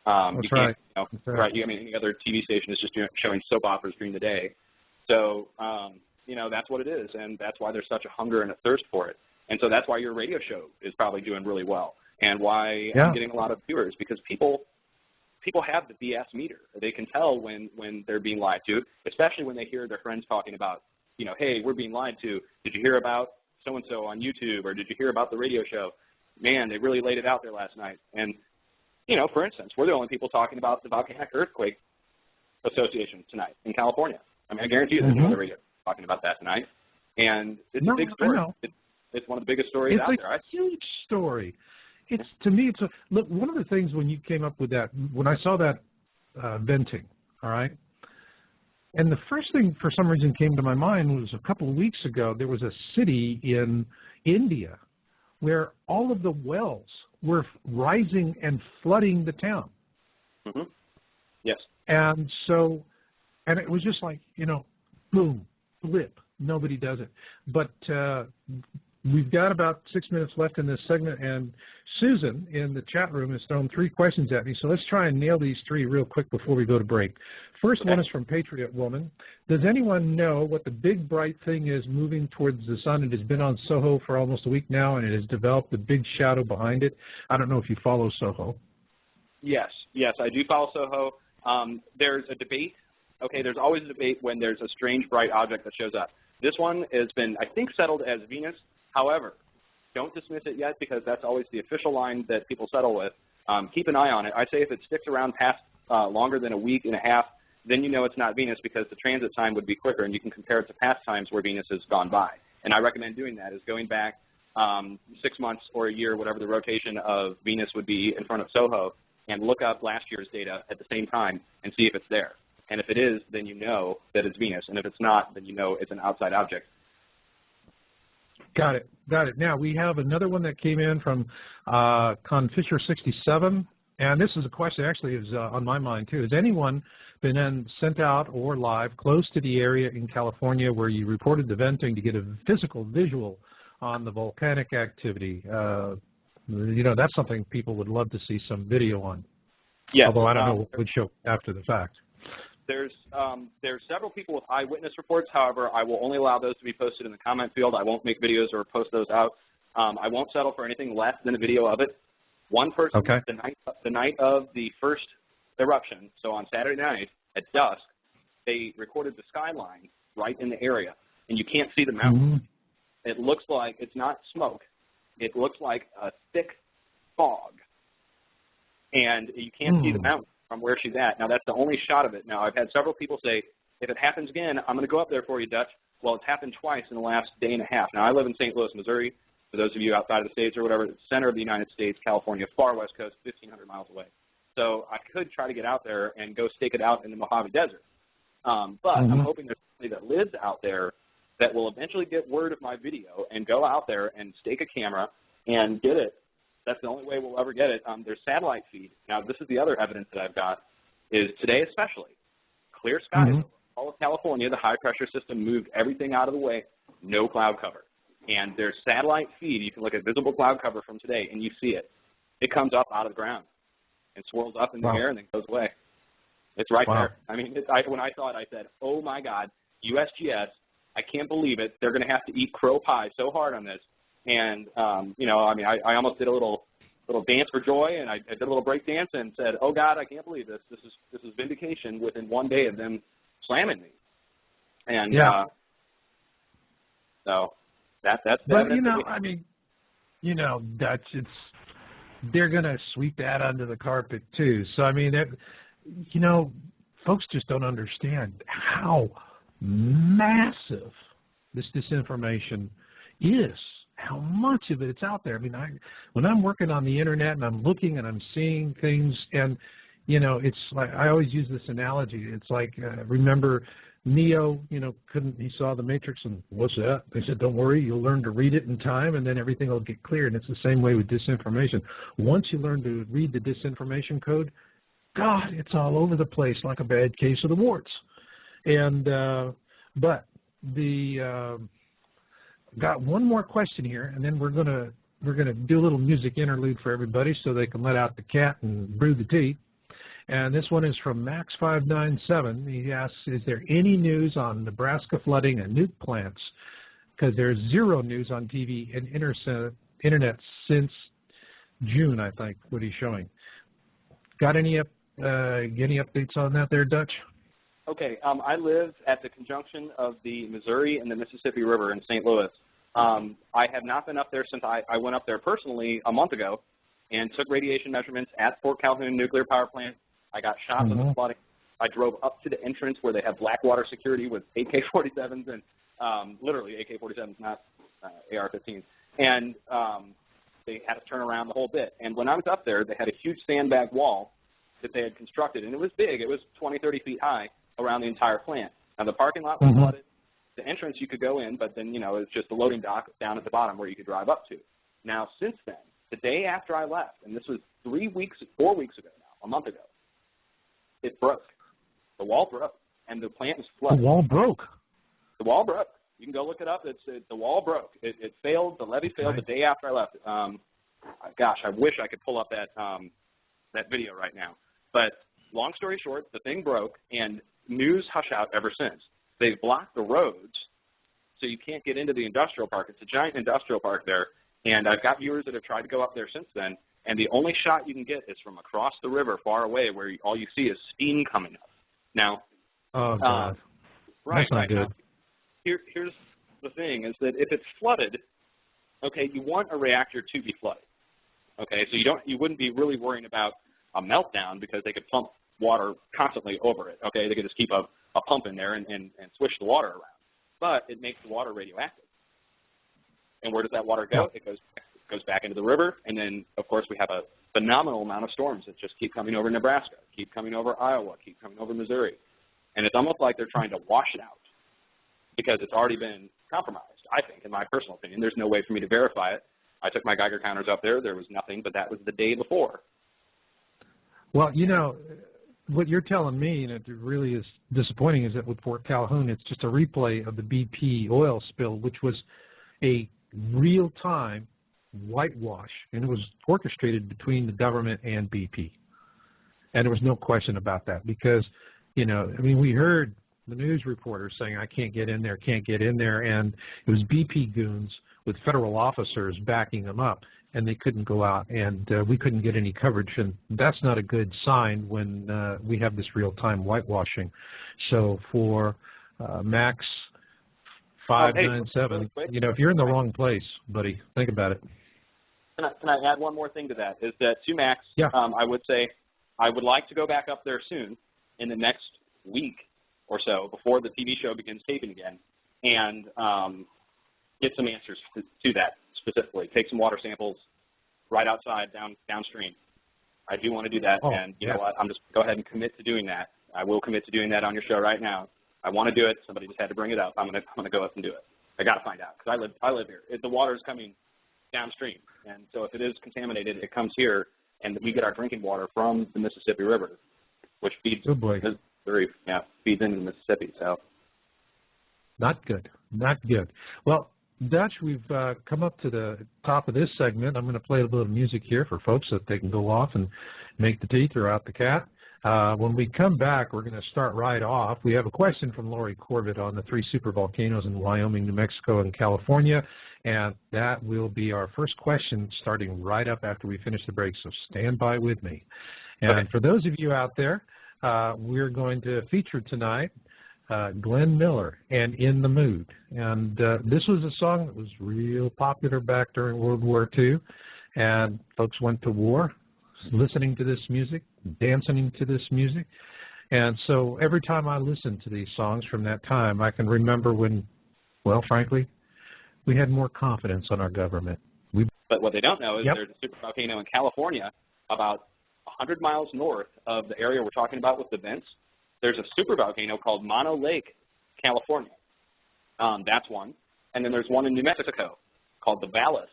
That's right. That's right. I mean, any other TV station is just showing soap operas during the day. So, that's what it is, and that's why there's such a hunger and a thirst for it. And so that's why your radio show is probably doing really well, and why I'm getting a lot of viewers, because people have the BS meter. They can tell when they're being lied to, especially when they hear their friends talking about, hey, we're being lied to. Did you hear about so-and-so on YouTube, or did you hear about the radio show? Man, they really laid it out there last night. And, for instance, we're the only people talking about the Volcanic Earthquake Association tonight in California. I mean, I guarantee you there's no other radio talking about that tonight. And it's a big story. It's one of the biggest stories out there. It's a huge story. To me, look, one of the things when you came up with that, when I saw that venting, all right, and the first thing for some reason came to my mind was a couple of weeks ago, there was a city in India where all of the wells were rising and flooding the town. Yes. And it was just like, boom, blip, nobody does it. But we've got about 6 minutes left in this segment, and Susan in the chat room has thrown 3 questions at me, so let's try and nail these 3 real quick before we go to break. First one is from Patriot Woman. Does anyone know what the big bright thing is moving towards the sun? It has been on Soho for almost a week now, and it has developed a big shadow behind it. I don't know if you follow Soho. Yes, I do follow Soho. There's a debate. Okay, there's always a debate when there's a strange bright object that shows up. This one has been, I think, settled as Venus. However, don't dismiss it yet because that's always the official line that people settle with. Keep an eye on it. I say if it sticks around past longer than a week and a half, then you know it's not Venus because the transit time would be quicker, and you can compare it to past times where Venus has gone by. And I recommend doing that, is going back 6 months or a year, whatever the rotation of Venus would be in front of Soho, and look up last year's data at the same time and see if it's there. And if it is, then you know that it's Venus. And if it's not, then you know it's an outside object. Got it. Now, we have another one that came in from Confisher67, and this is a question that actually is on my mind, too. Has anyone been sent out or live close to the area in California where you reported the venting to get a physical visual on the volcanic activity? That's something people would love to see some video on. Yes. Although I don't know what would show after the fact. There's several people with eyewitness reports. However, I will only allow those to be posted in the comment field. I won't make videos or post those out. I won't settle for anything less than a video of it. One person, the night of the first eruption, so on Saturday night at dusk, they recorded the skyline right in the area, and you can't see the mountain. It looks like it's not smoke. It looks like a thick fog, and you can't see the mountain from where she's at. Now, that's the only shot of it. Now, I've had several people say, if it happens again, I'm going to go up there for you, Dutch. Well, it's happened twice in the last day and a half. Now, I live in St. Louis, Missouri. For those of you outside of the States or whatever, it's the center of the United States, California, far west coast, 1,500 miles away. So I could try to get out there and go stake it out in the Mojave Desert. But I'm hoping there's somebody that lives out there that will eventually get word of my video and go out there and stake a camera and get it. That's the only way we'll ever get it. There's satellite feed. Now, this is the other evidence that I've got, is today especially, clear skies. All of California, the high-pressure system moved everything out of the way, no cloud cover. And there's satellite feed. You can look at visible cloud cover from today, and you see it. It comes up out of the ground and swirls up in the air and then goes away. It's right there. I mean, when I saw it, I said, oh, my God, USGS, I can't believe it. They're going to have to eat crow pie so hard on this. And, I almost did a little dance for joy, and I did a little break dance and said, oh, God, I can't believe this. This is vindication within one day of them slamming me. And so that's the evidence. But, Dutch, they're going to sweep that under the carpet, too. So, folks just don't understand how massive this disinformation is. how much of it's out there. I mean, when I'm working on the internet and I'm looking and I'm seeing things, and you know, it's like I always use this analogy. It's like remember Neo, you know, he saw the Matrix and what's that? They said, don't worry, you'll learn to read it in time and then everything will get clear. And it's the same way with disinformation. Once you learn to read the disinformation code, God, it's all over the place like a bad case of the warts. And but the got one more question here, and then we're gonna do a little music interlude for everybody so they can let out the cat and brew the tea. And this one is from Max597. He asks, is there any news on Nebraska flooding and nuke plants? Because there's zero news on TV and internet since June, I think, what he's showing. Got any updates on that there, Dutch? Okay, I live at the conjunction of the Missouri and the Mississippi River in St. Louis. I have not been up there since I went up there personally a month ago and took radiation measurements at Fort Calhoun Nuclear Power Plant. I got shots of the flooding. I drove up to the entrance where they have Blackwater security with AK-47s and literally AK-47s, not AR-15s. And they had to turn around the whole bit. And when I was up there, they had a huge sandbag wall that they had constructed, and it was big. It was 20, 30 feet high around the entire plant. Now, the parking lot was flooded. The entrance you could go in, but then, you know, it's just a loading dock down at the bottom where you could drive up to. Now, since then, the day after I left, and this was 4 weeks ago now, a month ago, it broke. The wall broke, and the plant was flooded. The wall broke? The wall broke. You can go look it up. The wall broke. It failed. The levee failed the day after I left. Gosh, I wish I could pull up that video right now. But long story short, the thing broke, and news hush out ever since. They've blocked the roads, so you can't get into the industrial park. It's a giant industrial park there, and I've got viewers that have tried to go up there since then, and the only shot you can get is from across the river far away where all you see is steam coming up. Now, oh, God. Right, That's not good. Now, here's the thing, is that if it's flooded, okay, you want a reactor to be flooded. Okay, so you wouldn't be really worrying about a meltdown because they could pump water constantly over it. Okay, they could just keep a pump in there and switch the water around. But it makes the water radioactive. And where does that water go? It goes back into the river, and then, of course, we have a phenomenal amount of storms that just keep coming over Nebraska, keep coming over Iowa, keep coming over Missouri. And it's almost like they're trying to wash it out because it's already been compromised, I think, in my personal opinion. There's no way for me to verify it. I took my Geiger counters up there. There was nothing, but that was the day before. Well, you know, what you're telling me, and it really is disappointing, is that with Fort Calhoun, it's just a replay of the BP oil spill, which was a real-time whitewash, and it was orchestrated between the government and BP. And there was no question about that because, you know, I mean, we heard the news reporters saying, I can't get in there, and it was BP goons with federal officers backing them up, and they couldn't go out, and we couldn't get any coverage, and that's not a good sign when we have this real-time whitewashing. So for Max 597, you know, if you're in the wrong place, buddy, think about it. Can I add one more thing to that? Is that to Max, I would say I would like to go back up there soon in the next week or so before the TV show begins taping again and get some answers to that specifically. Take some water samples right outside downstream. I do want to do that, and you know what? I'm just go ahead and commit to doing that. I will commit to doing that on your show right now. I want to do it. Somebody just had to bring it up. I'm gonna go up and do it. I got to find out because I live here. The water is coming downstream, and so if it is contaminated, it comes here, and we get our drinking water from the Mississippi River, which feeds Missouri, feeds into the Mississippi. So not good, not good. Well, Dutch, we've come up to the top of this segment. I'm going to play a little music here for folks so that they can go off and make the tea, throw out the cat. When we come back, we're going to start right off. We have a question from Lori Corbett on the 3 supervolcanoes in Wyoming, New Mexico, and California, and that will be our first question starting right up after we finish the break, so stand by with me. And for those of you out there, we're going to feature tonight Glenn Miller and In the Mood. And this was a song that was real popular back during World War II, and folks went to war listening to this music, dancing to this music. And so every time I listen to these songs from that time, I can remember when, well, frankly, We had more confidence on our government. But what they don't know is Yep. there's a supervolcano in California about 100 miles north of the area we're talking about with the vents. There's a supervolcano called Mono Lake, California. That's one. And then there's one in New Mexico called the Valles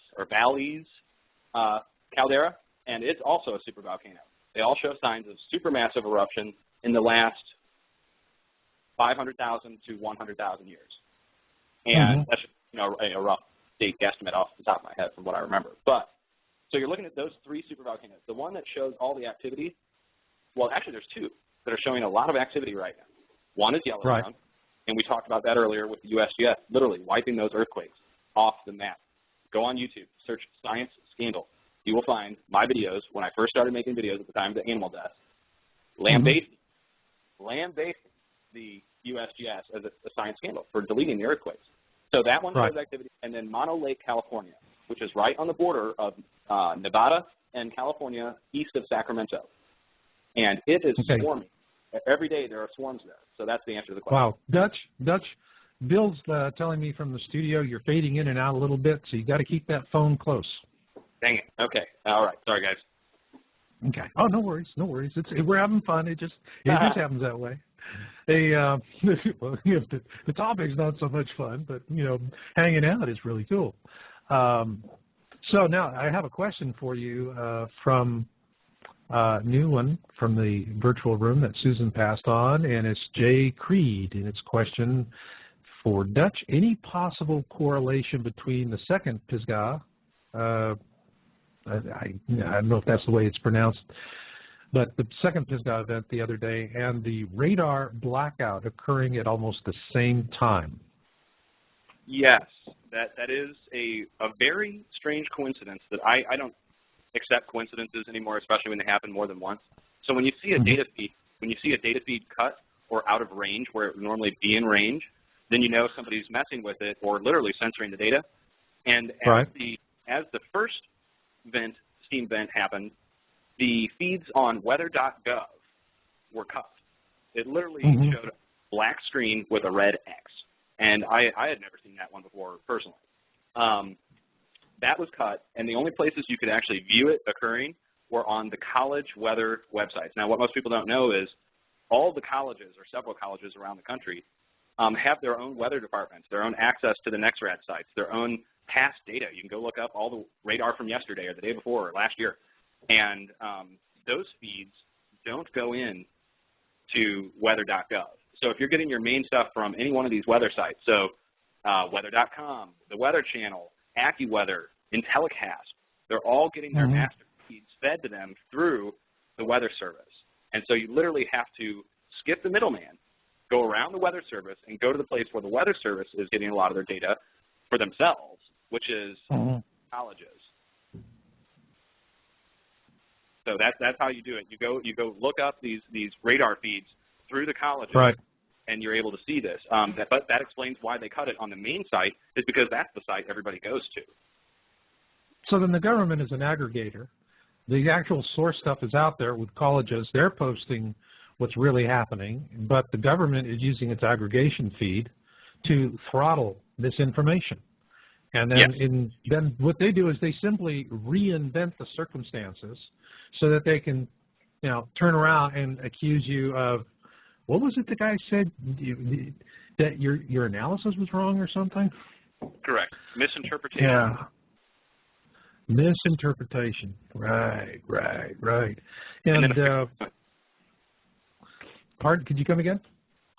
caldera, and it's also a supervolcano. They all show signs of supermassive eruption in the last 500,000 to 100,000 years. And that's a rough date guesstimate off the top of my head from what I remember. But so you're looking at those three supervolcanoes. The one that shows all the activity, well, actually there's two that are showing a lot of activity right now. One is Yellowstone, and we talked about that earlier with the USGS, literally wiping those earthquakes off the map. Go on YouTube, search Science Scandal. You will find my videos when I first started making videos at the time of the animal deaths, lambasting the USGS as a science scandal for deleting the earthquakes. So that one shows activity, and then Mono Lake, California, which is right on the border of Nevada and California, east of Sacramento. And it is swarming. Every day there are swarms there. So that's the answer to the question. Wow. Dutch, Bill's telling me from the studio you're fading in and out a little bit, so you got to keep that phone close. Dang it. Okay. All right. Sorry, guys. Okay. Oh, no worries. No worries. We're having fun. It just happens that way. Well, the topic's not so much fun, but, hanging out is really cool. So now I have a question for you from a new one from the virtual room that Susan passed on, and it's Jay Creed, and it's question for Dutch. Any possible correlation between the second Pisgah, I don't know if that's the way it's pronounced, but the second Pisgah event the other day and the radar blackout occurring at almost the same time? Yes, that is a very strange coincidence that I don't accept coincidences anymore, especially when they happen more than once. So when you see a data feed, cut or out of range where it would normally be in range, then you know somebody's messing with it or literally censoring the data. And as the first steam vent happened, the feeds on weather.gov were cut. It literally showed a black screen with a red X. And I had never seen that one before personally. That was cut, and the only places you could actually view it occurring were on the college weather websites. Now, what most people don't know is all the colleges, or several colleges around the country, have their own weather departments, their own access to the NextRad sites, their own past data. You can go look up all the radar from yesterday or the day before or last year. And those feeds don't go in to weather.gov. So if you're getting your main stuff from any one of these weather sites, so weather.com, the Weather Channel, AccuWeather, IntelliCast, they're all getting their master feeds fed to them through the Weather Service. And so you literally have to skip the middleman, go around the Weather Service, and go to the place where the Weather Service is getting a lot of their data for themselves, which is colleges. So that's how you do it. You go look up these radar feeds through the colleges, and you're able to see this. But that explains why they cut it on the main site, is because that's the site everybody goes to. So then the government is an aggregator. The actual source stuff is out there with colleges. They're posting what's really happening, but the government is using its aggregation feed to throttle misinformation. And then then what they do is they simply reinvent the circumstances so that they can, turn around and accuse you of, what was it the guy said, that your analysis was wrong or something? Correct. Misinterpretation. Yeah. Misinterpretation. Right. And pardon, could you come again?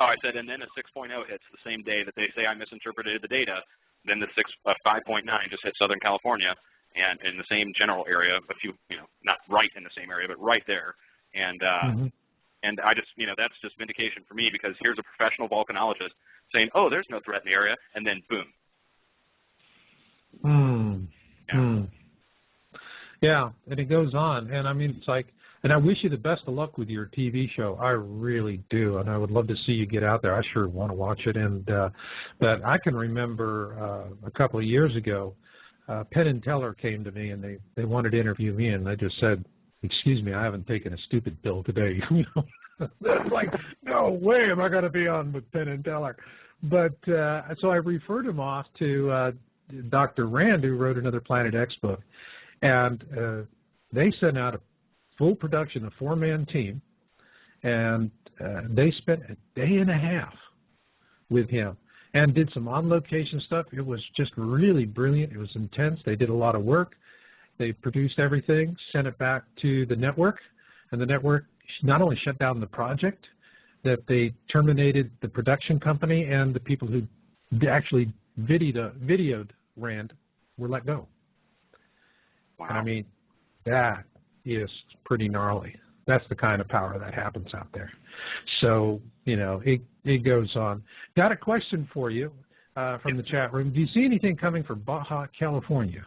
Oh, I said, and then a 6.0 hits the same day that they say I misinterpreted the data. Then the 5.9 just hit Southern California, and in the same general area, a few, not right in the same area, but right there. And and I just, that's just vindication for me, because here's a professional volcanologist saying, oh, there's no threat in the area, and then boom. Yeah, and it goes on, and I mean, it's like, and I wish you the best of luck with your TV show. I really do, and I would love to see you get out there. I sure want to watch it. And but I can remember a couple of years ago, Penn and Teller came to me, and they wanted to interview me, and I just said, excuse me, I haven't taken a stupid pill today. That's like, no way am I going to be on with Penn and Teller. But so I referred him off to Dr. Rand, who wrote Another Planet X book, and they sent out a full production, a 4-man team, and they spent a day and a half with him and did some on-location stuff. It was just really brilliant. It was intense. They did a lot of work. They produced everything, sent it back to the network, and the network not only shut down the project, that they terminated the production company, and the people who actually videoed Rand were let go. Wow. I mean, that is pretty gnarly. That's the kind of power that happens out there. So, you know, it goes on. Got a question for you from the chat room. Do you see anything coming for Baja California?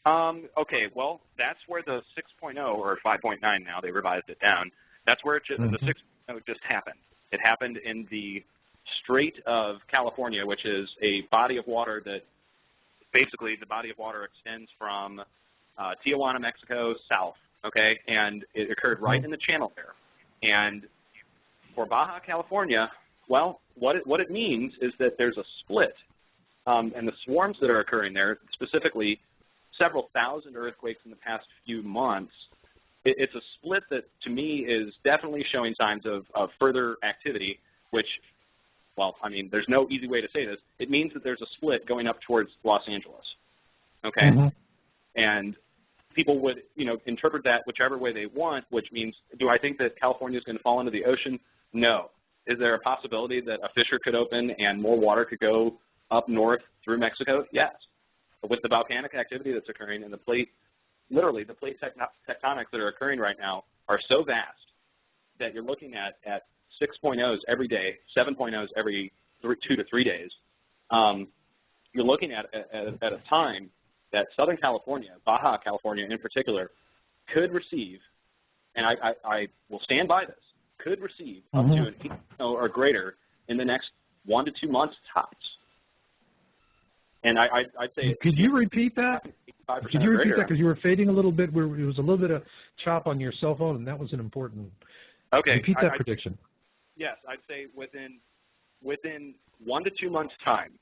Okay, well, that's where the 6.0 or 5.9 now, they revised it down. That's where the 6.0 just happened. It happened in the Strait of California, which is a body of water that basically the body of water extends from Tijuana, Mexico, south, okay? And it occurred right in the channel there. And for Baja California, well, what it means is that there's a split. And the swarms that are occurring there, specifically several thousand earthquakes in the past few months, it's a split that, to me, is definitely showing signs of further activity, which, well, I mean, there's no easy way to say this. It means that there's a split going up towards Los Angeles, okay? And people would, you know, interpret that whichever way they want, which means, do I think that California is going to fall into the ocean? No. Is there a possibility that a fissure could open and more water could go up north through Mexico? Yes. But with the volcanic activity that's occurring and the plate, literally the plate tectonics that are occurring right now are so vast that you're looking at 6.0s every day, 7.0s every 2 to 3 days. You're looking at a time that Southern California, Baja California in particular, could receive, and I will stand by this, could receive up to an 8 or greater in the next 1 to 2 months tops. And I'd say... Could you repeat that? Could you repeat that? Because you were fading a little bit. It was a little bit of chop on your cell phone, and that was an important... Okay. Repeat that prediction. Yes, I'd say within 1 to 2 months' time,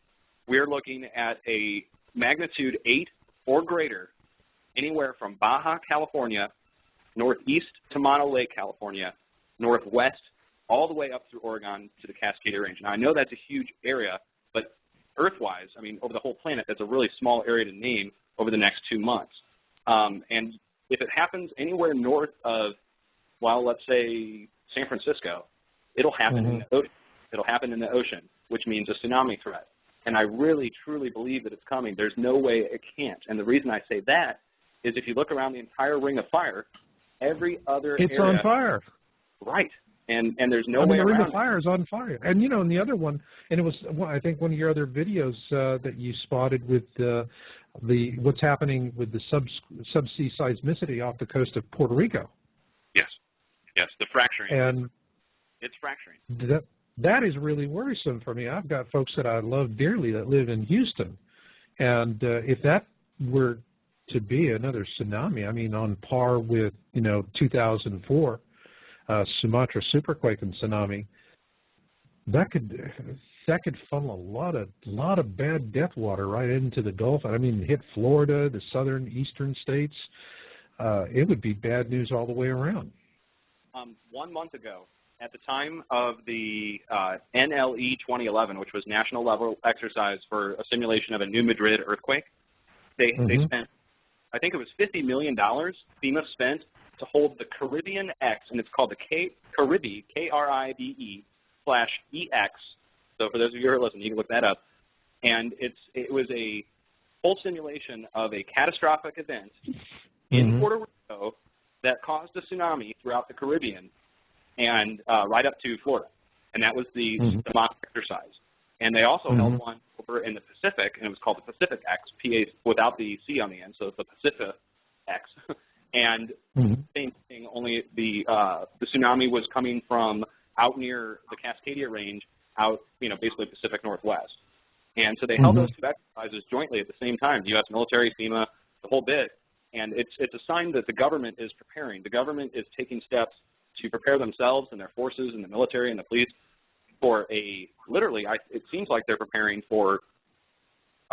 we're looking at a magnitude 8 or greater anywhere from Baja California, northeast to Mono Lake, California, northwest, all the way up through Oregon to the Cascadia Range. Now, I know that's a huge area, but Earth-wise, I mean, over the whole planet, that's a really small area to name over the next 2 months. And if it happens anywhere north of, well, let's say San Francisco, it'll happen in the ocean. It'll happen in the ocean, which means a tsunami threat. And I really, truly believe that it's coming. There's no way it can't. And the reason I say that is if you look around the entire ring of fire, every other area... It's on fire. Right. And there's no way around it. The ring of fire is on fire. And, you know, and the other one, and it was, I think, one of your other videos that you spotted with what's happening with the subsea seismicity off the coast of Puerto Rico. Yes. Yes, the fracturing. And it's fracturing. That is really worrisome for me. I've got folks that I love dearly that live in Houston. And if that were to be another tsunami, I mean, on par with, you know, 2004, Sumatra superquake and tsunami, that could funnel a lot of bad death water right into the Gulf. I mean, hit Florida, the southern eastern states. It would be bad news all the way around. 1 month ago, at the time of the NLE 2011, which was national level exercise for a simulation of a New Madrid earthquake, they spent, I think it was $50 million FEMA spent to hold the Caribbean X, and it's called the Caribe, K-R-I-B-E /EX. So for those of you who are listening, you can look that up. And it was a full simulation of a catastrophic event in Puerto Rico that caused a tsunami throughout the Caribbean and right up to Florida. And that was the mock exercise. And they also held one over in the Pacific, and it was called the Pacific X, PA without the C on the end, so it's the Pacific X. And same thing, only the tsunami was coming from out near the Cascadia Range, out, you know, basically Pacific Northwest. And so they held those two exercises jointly at the same time, the U.S. military, FEMA, the whole bit. And it's a sign that the government is preparing. The government is taking steps to prepare themselves and their forces and the military and the police for a, literally, it seems like they're preparing for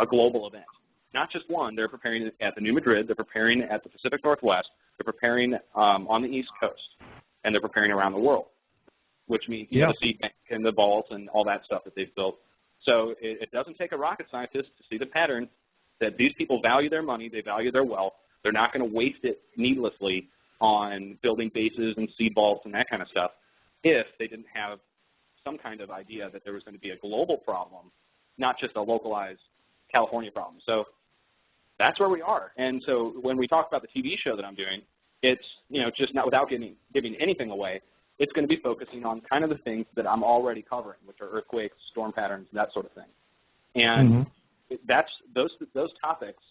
a global event. Not just one. They're preparing it at the New Madrid. They're preparing at the Pacific Northwest. They're preparing on the East Coast. And they're preparing around the world, which means you know, the seed bank and the vault and all that stuff that they've built. So it doesn't take a rocket scientist to see the pattern that these people value their money, they value their wealth. They're not going to waste it needlessly on building bases and seed vaults and that kind of stuff if they didn't have some kind of idea that there was going to be a global problem, not just a localized California problem. So that's where we are. And so when we talk about the TV show that I'm doing, it's, you know, just not without giving anything away, it's going to be focusing on kind of the things that I'm already covering, which are earthquakes, storm patterns, that sort of thing. And that's those topics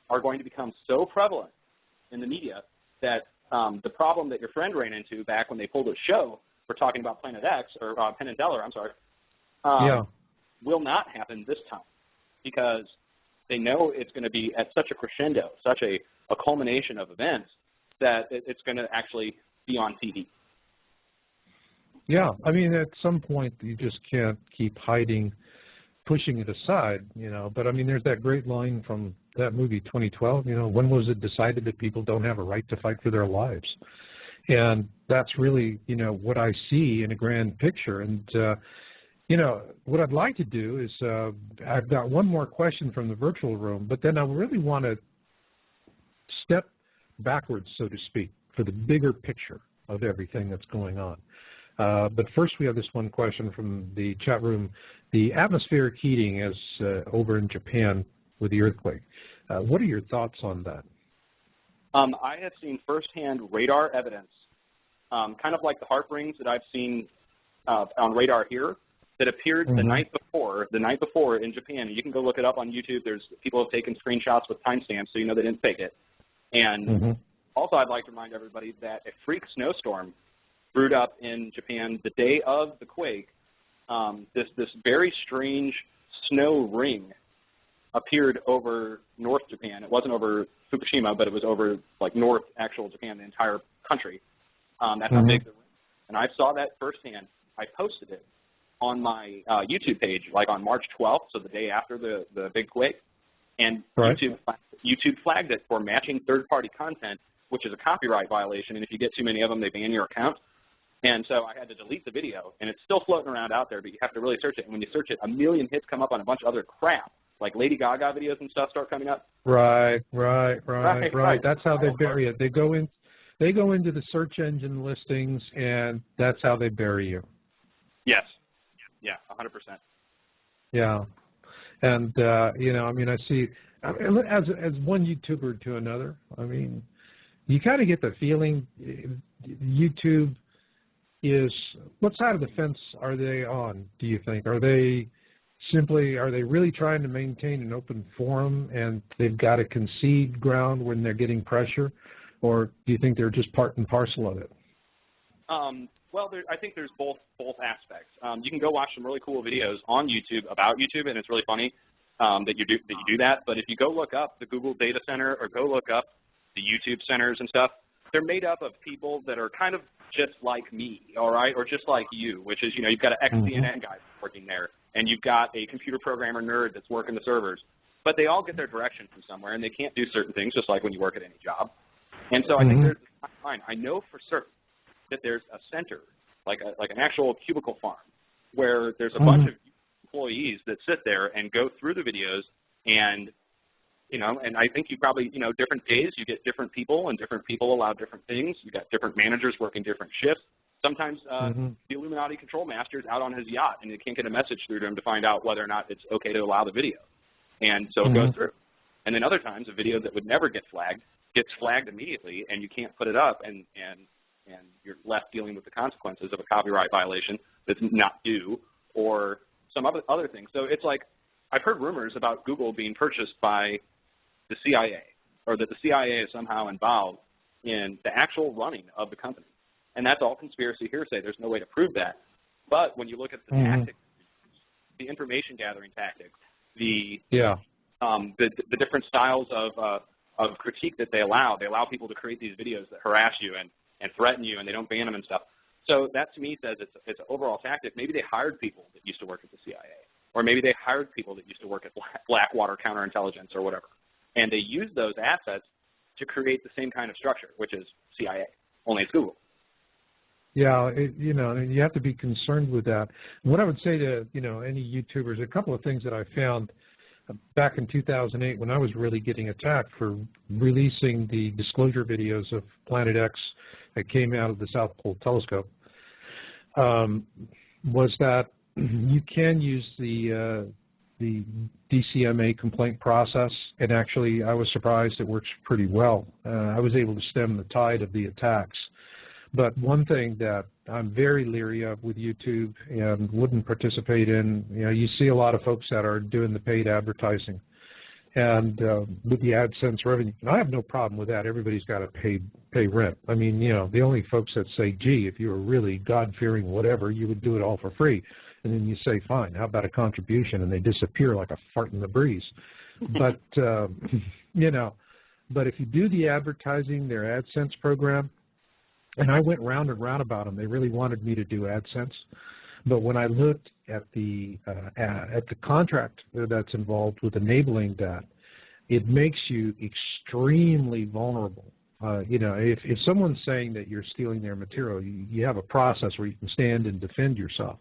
are going to become so prevalent in the media that the problem that your friend ran into back when they pulled a show for talking about Planet X, or Penn and Teller, I'm sorry, will not happen this time, because they know it's going to be at such a crescendo, such a culmination of events, that it's going to actually be on TV. Yeah, I mean, at some point you just can't keep hiding, pushing it aside, you know. But I mean, there's that great line from that movie 2012, you know, when was it decided that people don't have a right to fight for their lives? And that's really, you know, what I see in a grand picture. And, you know, what I'd like to do is I've got one more question from the virtual room, but then I really want to step backwards, so to speak, for the bigger picture of everything that's going on. But first we have this one question from the chat room. The atmospheric heating is over in Japan with the earthquake. What are your thoughts on that? I have seen firsthand radar evidence, kind of like the Haarp rings that I've seen on radar here, that appeared the night before in Japan. And you can go look it up on YouTube. There's people have taken screenshots with timestamps, so you know they didn't fake it. And also, I'd like to remind everybody that a freak snowstorm brewed up in Japan the day of the quake. This very strange snow ring appeared over North Japan. It wasn't over Fukushima, but it was over like North actual Japan, the entire country. That's how big the ring. And I saw that firsthand. I posted it on my YouTube page, like on March 12th, so the day after the big quake. And YouTube flagged it for matching third-party content, which is a copyright violation. And if you get too many of them, they ban your account. And so I had to delete the video, and it's still floating around out there, but you have to really search it. And when you search it, a million hits come up on a bunch of other crap, like Lady Gaga videos and stuff start coming up. Right. That's how they bury it. They go into the search engine listings, and that's how they bury you. Yes. Yeah, 100%. Yeah. And, you know, I mean, I see, as one YouTuber to another, I mean, you kind of get the feeling YouTube is, what side of the fence are they on, do you think? Are they really trying to maintain an open forum and they've got to concede ground when they're getting pressure? Or do you think they're just part and parcel of it? Well, I think there's both aspects. You can go watch some really cool videos on YouTube about YouTube, and it's really funny that you do that. But if you go look up the Google Data Center or go look up the YouTube centers and stuff, they're made up of people that are kind of just like me, all right, or just like you, which is, you know, you've got an ex-CNN guy working there, and you've got a computer programmer nerd that's working the servers. But they all get their direction from somewhere, and they can't do certain things, just like when you work at any job. And so I think there's a line. I know for certain that there's a center, like an actual cubicle farm, where there's a bunch of employees that sit there and go through the videos, and you know, and I think you probably, you know, different days you get different people, and different people allow different things. You got different managers working different shifts. Sometimes the Illuminati control master is out on his yacht, and you can't get a message through to him to find out whether or not it's okay to allow the video, and so it goes through. And then other times, a video that would never get flagged gets flagged immediately, and you can't put it up, and you're left dealing with the consequences of a copyright violation that's not due, or some other things. So it's like, I've heard rumors about Google being purchased by the CIA, or that the CIA is somehow involved in the actual running of the company. And that's all conspiracy hearsay. There's no way to prove that. But when you look at the tactics, the information gathering tactics, the different styles of critique that they allow people to create these videos that harass you and threaten you, and they don't ban them and stuff. So that to me says it's an overall tactic. Maybe they hired people that used to work at the CIA. or maybe they hired people that used to work at Blackwater Counterintelligence or whatever, and they used those assets to create the same kind of structure, which is CIA, only it's Google. Yeah, you have to be concerned with that. What I would say to, any YouTubers, a couple of things that I found back in 2008 when I was really getting attacked for releasing the disclosure videos of Planet X that came out of the South Pole Telescope, was that you can use the DCMA complaint process, and actually I was surprised it works pretty well. I was able to stem the tide of the attacks. But one thing that I'm very leery of with YouTube and wouldn't participate in, you see a lot of folks that are doing the paid advertising and with the AdSense revenue. And I have no problem with that. Everybody's got to pay rent. I mean, the only folks that say, gee, if you were really God-fearing whatever, you would do it all for free. And then you say, fine, how about a contribution? And they disappear like a fart in the breeze. But, but if you do the advertising, their AdSense program, and I went round and round about them. They really wanted me to do AdSense, but when I looked at the contract that's involved with enabling that, it makes you extremely vulnerable. If someone's saying that you're stealing their material, you have a process where you can stand and defend yourself.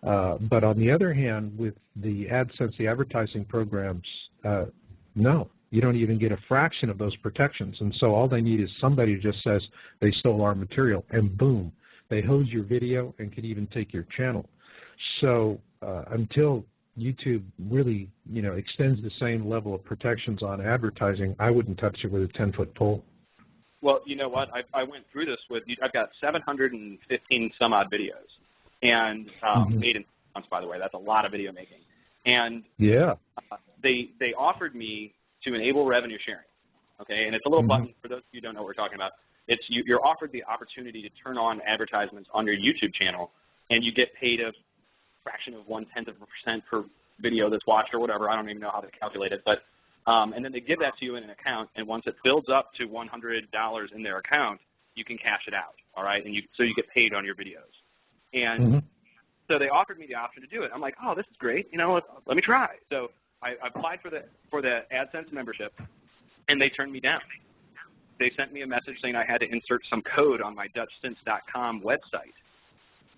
But on the other hand, with the AdSense, the advertising programs, no. You don't even get a fraction of those protections. And so all they need is somebody who just says they stole our material, and boom, they hose your video and can even take your channel. So until YouTube really, extends the same level of protections on advertising, I wouldn't touch it with a 10-foot pole. Well, you know what? I went through this I've got 715 some odd videos, and made in months, by the way. That's a lot of video making. And yeah, they offered me to enable revenue sharing, okay? And it's a little button, for those of you who don't know what we're talking about. It's you're offered the opportunity to turn on advertisements on your YouTube channel, and you get paid a fraction of 0.1% per video that's watched or whatever. I don't even know how they calculate it, but and then they give that to you in an account, and once it builds up to $100 in their account, you can cash it out, all right? And so you get paid on your videos. And so they offered me the option to do it. I'm like, oh, this is great. Let me try. So I applied for the AdSense membership, and they turned me down. They sent me a message saying I had to insert some code on my DutchSense.com website.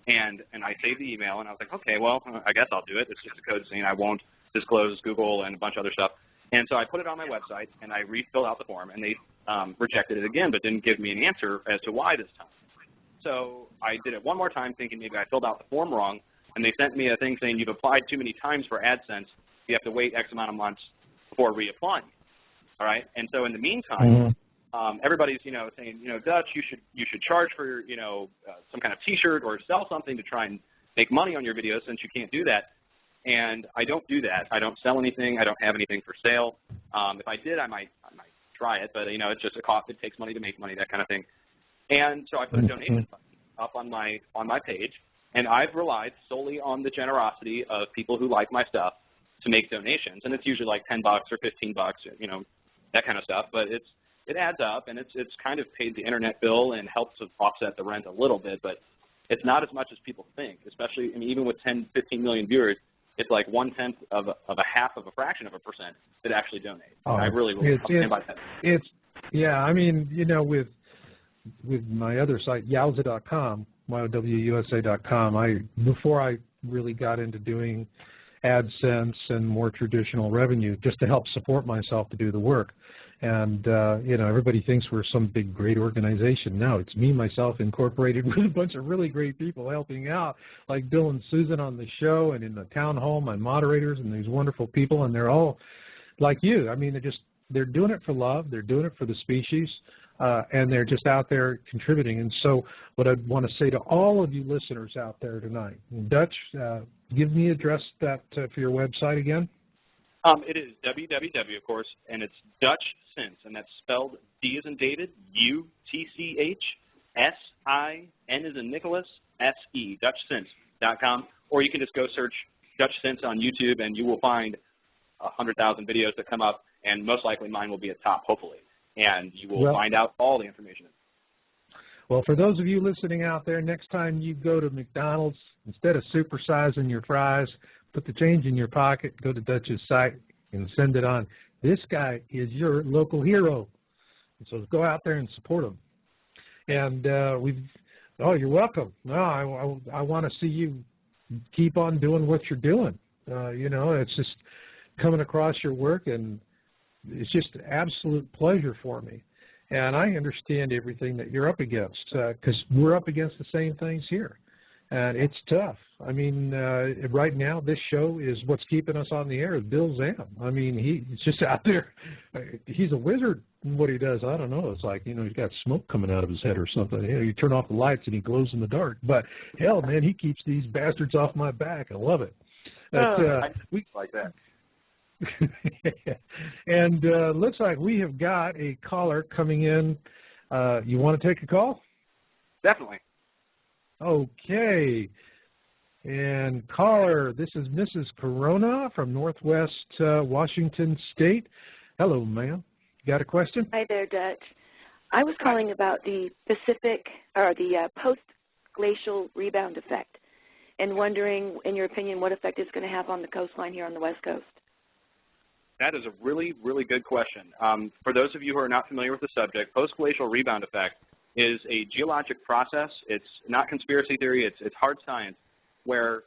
And I saved the email, and I was like, okay, well, I guess I'll do it. It's just a code saying I won't disclose Google and a bunch of other stuff. And so I put it on my website, and I refilled out the form, and they rejected it again, but didn't give me an answer as to why this time. So I did it one more time, thinking maybe I filled out the form wrong, and they sent me a thing saying you've applied too many times for AdSense. You have to wait X amount of months before reapplying. All right, and so in the meantime, everybody's saying Dutch, you should charge for some kind of T-shirt or sell something to try and make money on your videos, since you can't do that. And I don't do that. I don't sell anything. I don't have anything for sale. If I did, I might try it, but it's just a cost. It takes money to make money, that kind of thing. And so I put a donation button up on my page, and I've relied solely on the generosity of people who like my stuff to make donations, and it's usually like $10 or $15, that kind of stuff. But it adds up, and it's kind of paid the internet bill and helps to offset the rent a little bit, but it's not as much as people think. Especially, even with 10, 15 million viewers, it's like 1/10 of a half of a fraction of a percent that actually donate. I really stand by that. With my other site, Yowza.com, YOWUSA.com, before I really got into doing AdSense and more traditional revenue, just to help support myself to do the work. And, everybody thinks we're some big, great organization. No, it's me, myself, incorporated with a bunch of really great people helping out, like Bill and Susan on the show, and in the town hall, my moderators, and these wonderful people, and they're all like you. They're doing it for love. They're doing it for the species. And they're just out there contributing. And so what I want to say to all of you listeners out there tonight, Dutch, give me address that for your website again. It is www, of course, and it's DutchSense, and that's spelled D as in David, UTCH, SIN as in Nicholas, SE, DutchSense.com. Or you can just go search DutchSense on YouTube, and you will find 100,000 videos that come up, and most likely mine will be at top, hopefully. And you will find out all the information. Well, for those of you listening out there, next time you go to McDonald's, instead of supersizing your fries, put the change in your pocket, go to Dutch's site, and send it on. This guy is your local hero. So go out there and support him. And oh, you're welcome. No, I want to see you keep on doing what you're doing. You know, it's just coming across your work, and it's just an absolute pleasure for me. And I understand everything that you're up against, because we're up against the same things here. And it's tough. I mean, right now, this show is what's keeping us on the air is Bill Zam. I mean, he's just out there. He's a wizard in what he does. I don't know. It's like, you know, he's got smoke coming out of his head or something. You know, you turn off the lights and he glows in the dark. But, hell, man, he keeps these bastards off my back. I love it. We like that. And looks like we have got a caller coming in. You want to take a call? Definitely. Okay. And caller, this is Mrs. Corona from Northwest Washington State. Hello, ma'am. You got a question? Hi there, Dutch. I was calling about the Pacific, or the post-glacial rebound effect, and wondering, in your opinion, what effect it's going to have on the coastline here on the West Coast. That is a really, really good question. For those of you who are not familiar with the subject, post-glacial rebound effect is a geologic process. It's not conspiracy theory. It's hard science, where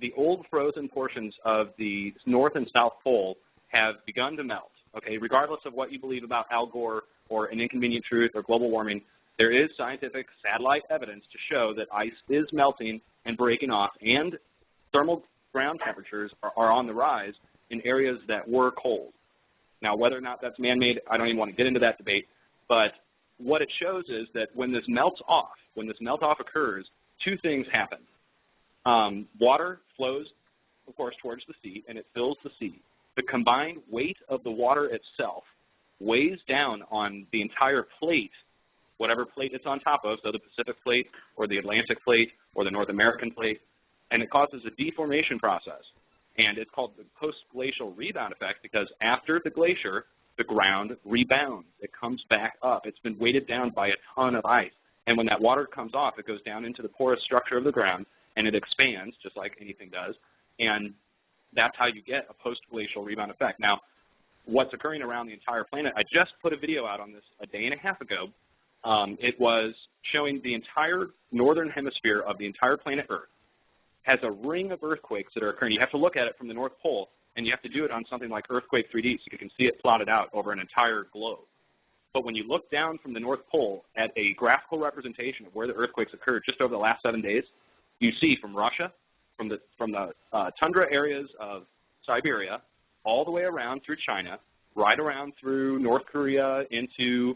the old frozen portions of the North and South Pole have begun to melt. Okay, regardless of what you believe about Al Gore or An Inconvenient Truth or global warming, there is scientific satellite evidence to show that ice is melting and breaking off, and thermal ground temperatures are on the rise in areas that were cold. Now, whether or not that's man-made, I don't even want to get into that debate, but what it shows is that when this melt-off occurs, two things happen. Water flows, of course, towards the sea, and it fills the sea. The combined weight of the water itself weighs down on the entire plate, whatever plate it's on top of, so the Pacific plate or the Atlantic plate or the North American plate, and it causes a deformation process. And it's called the post-glacial rebound effect because after the glacier, the ground rebounds. It comes back up. It's been weighted down by a ton of ice. And when that water comes off, it goes down into the porous structure of the ground, and it expands, just like anything does. And that's how you get a post-glacial rebound effect. Now, what's occurring around the entire planet, I just put a video out on this a day and a half ago. It was showing the entire northern hemisphere of the entire planet Earth has a ring of earthquakes that are occurring. You have to look at it from the North Pole, and you have to do it on something like Earthquake 3D so you can see it plotted out over an entire globe. But when you look down from the North Pole at a graphical representation of where the earthquakes occurred just over the last 7 days, you see from Russia, from the tundra areas of Siberia, all the way around through China, right around through North Korea into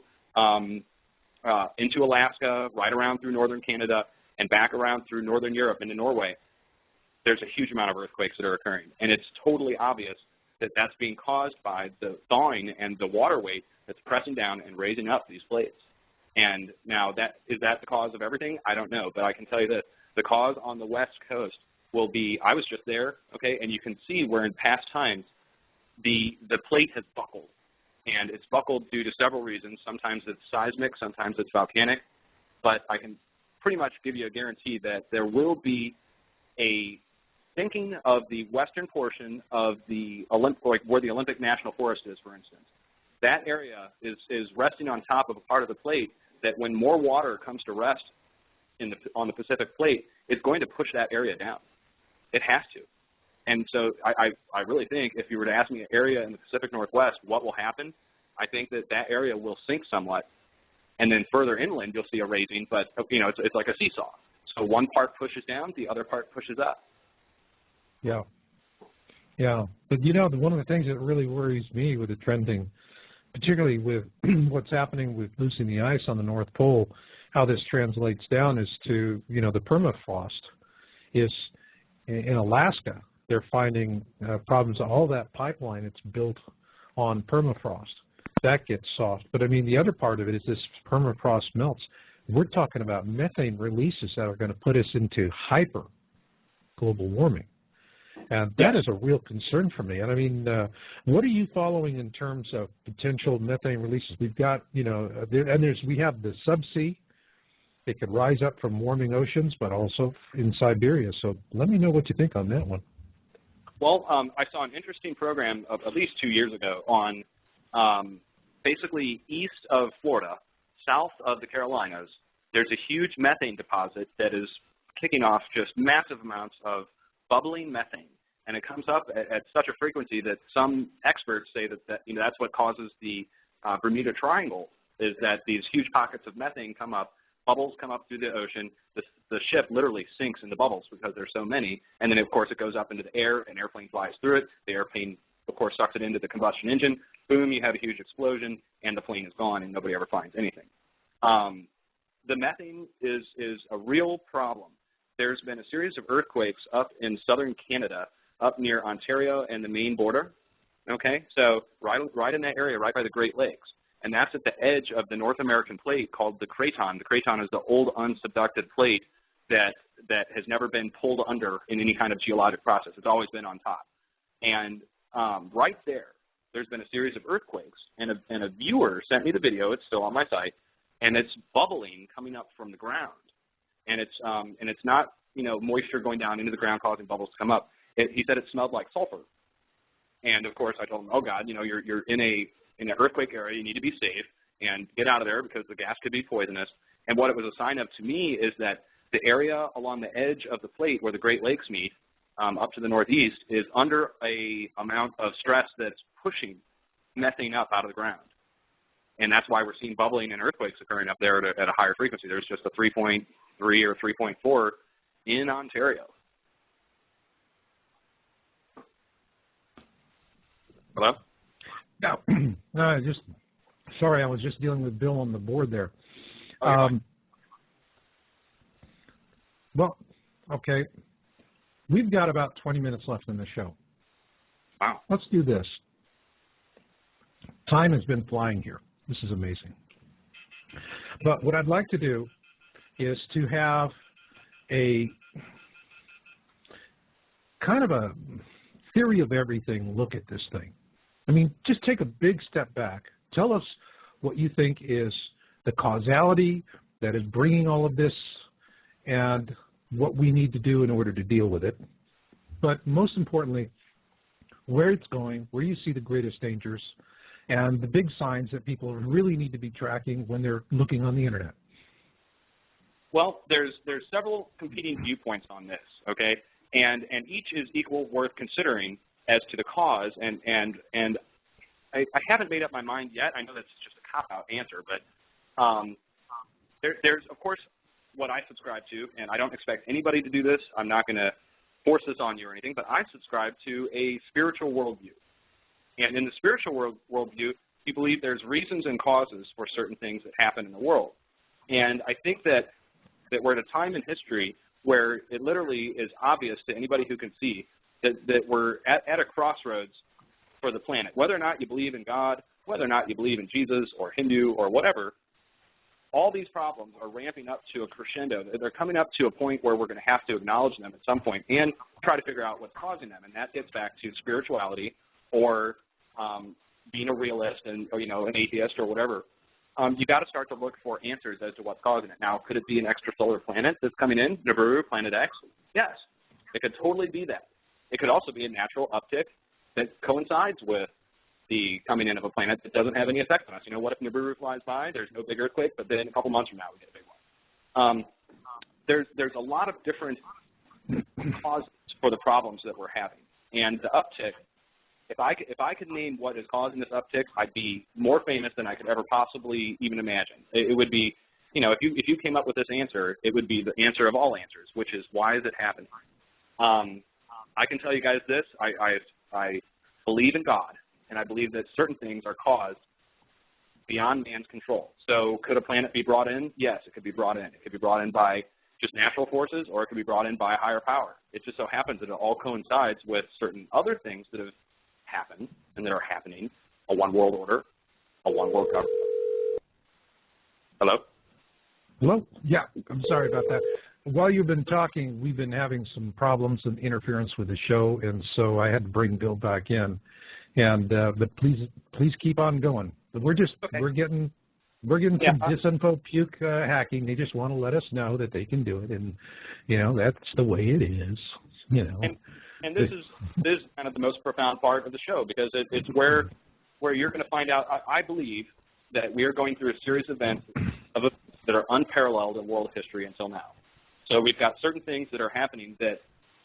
Alaska, right around through northern Canada, and back around through northern Europe into Norway. There's a huge amount of earthquakes that are occurring, and it's totally obvious that that's being caused by the thawing and the water weight that's pressing down and raising up these plates. And now, is that the cause of everything? I don't know, but I can tell you that the cause on the West Coast will be, I was just there, okay, and you can see where in past times the plate has buckled, and it's buckled due to several reasons. Sometimes it's seismic, sometimes it's volcanic, but I can pretty much give you a guarantee that there will be a thinking of the western portion of the like where the Olympic National Forest is, for instance. That area is resting on top of a part of the plate that when more water comes to rest on the Pacific plate, it's going to push that area down. It has to. And so I really think if you were to ask me an area in the Pacific Northwest, what will happen, I think that area will sink somewhat. And then further inland, you'll see a raising, but you know, it's like a seesaw. So one part pushes down, the other part pushes up. Yeah. Yeah. But, you know, one of the things that really worries me with the trending, particularly with what's happening with losing the ice on the North Pole, how this translates down is to, you know, the permafrost is in Alaska. They're finding problems. All that pipeline, it's built on permafrost. That gets soft. But, I mean, the other part of it is this permafrost melts. We're talking about methane releases that are going to put us into hyper global warming. And that is a real concern for me. And I mean, what are you following in terms of potential methane releases? We've got, you know, we have the subsea. It could rise up from warming oceans, but also in Siberia. So let me know what you think on that one. Well, I saw an interesting program of at least 2 years ago on basically east of Florida, south of the Carolinas. There's a huge methane deposit that is kicking off just massive amounts of bubbling methane. And it comes up at such a frequency that some experts say that that's what causes the Bermuda Triangle, is that these huge pockets of methane come up, bubbles come up through the ocean, the ship literally sinks in the bubbles because there's so many, and then of course it goes up into the air, an airplane flies through it, the airplane of course sucks it into the combustion engine, boom, you have a huge explosion, and the plane is gone and nobody ever finds anything. The methane is a real problem. There's been a series of earthquakes up in southern Canada, up near Ontario and the Maine border, okay? So right in that area, right by the Great Lakes. And that's at the edge of the North American plate called the craton. The craton is the old unsubducted plate that has never been pulled under in any kind of geologic process. It's always been on top. And right there's been a series of earthquakes. And a viewer sent me the video. It's still on my site. And it's bubbling coming up from the ground. And it's not, moisture going down into the ground causing bubbles to come up. He said it smelled like sulfur. And of course I told him, oh God, you're in an earthquake area, you need to be safe and get out of there because the gas could be poisonous. And what it was a sign of to me is that the area along the edge of the plate where the Great Lakes meet, up to the northeast, is under a amount of stress that's pushing methane up out of the ground. And that's why we're seeing bubbling and earthquakes occurring up there at a higher frequency. There's just a 3.3 or 3.4 in Ontario. Hello? No, sorry, I was just dealing with Bill on the board there. Well, okay. We've got about 20 minutes left in the show. Wow. Let's do this. Time has been flying here. This is amazing. But what I'd like to do is to have a kind of a theory of everything look at this thing. I mean, just take a big step back. Tell us what you think is the causality that is bringing all of this and what we need to do in order to deal with it. But most importantly, where it's going, where you see the greatest dangers, and the big signs that people really need to be tracking when they're looking on the Internet. Well, there's several competing viewpoints on this, okay? And each is equal worth considering as to the cause, and I haven't made up my mind yet. I know that's just a cop-out answer, but there's, of course, what I subscribe to, and I don't expect anybody to do this. I'm not going to force this on you or anything, but I subscribe to a spiritual worldview. And in the spiritual worldview, you believe there's reasons and causes for certain things that happen in the world. And I think that we're at a time in history where it literally is obvious to anybody who can see that we're at a crossroads for the planet. Whether or not you believe in God, whether or not you believe in Jesus or Hindu or whatever, all these problems are ramping up to a crescendo. They're coming up to a point where we're going to have to acknowledge them at some point and try to figure out what's causing them. And that gets back to spirituality or being a realist and an atheist or whatever. You got to start to look for answers as to what's causing it. Now, could it be an extrasolar planet that's coming in, Nibiru, Planet X? Yes, it could totally be that. It could also be a natural uptick that coincides with the coming in of a planet that doesn't have any effect on us. What if Nibiru flies by? There's no big earthquake, but then a couple months from now we get a big one. There's a lot of different causes for the problems that we're having, and the uptick. If I could name what is causing this uptick, I'd be more famous than I could ever possibly even imagine. It would be, if you came up with this answer, it would be the answer of all answers, which is why is it happening? I can tell you guys this: I believe in God, and I believe that certain things are caused beyond man's control. So could a planet be brought in? Yes, it could be brought in. It could be brought in by just natural forces, or it could be brought in by a higher power. It just so happens that it all coincides with certain other things that have happened and that are happening: a one world order, a one world government. Hello? Hello? Yeah, I'm sorry about that. While you've been talking, we've been having some problems and interference with the show, and so I had to bring Bill back in. And but please keep on going. We're getting some disinfo puke hacking. They just want to let us know that they can do it, and that's the way it is. And this is kind of the most profound part of the show, because it's where you're going to find out. I believe that we are going through a series of events that are unparalleled in world history until now. So we've got certain things that are happening that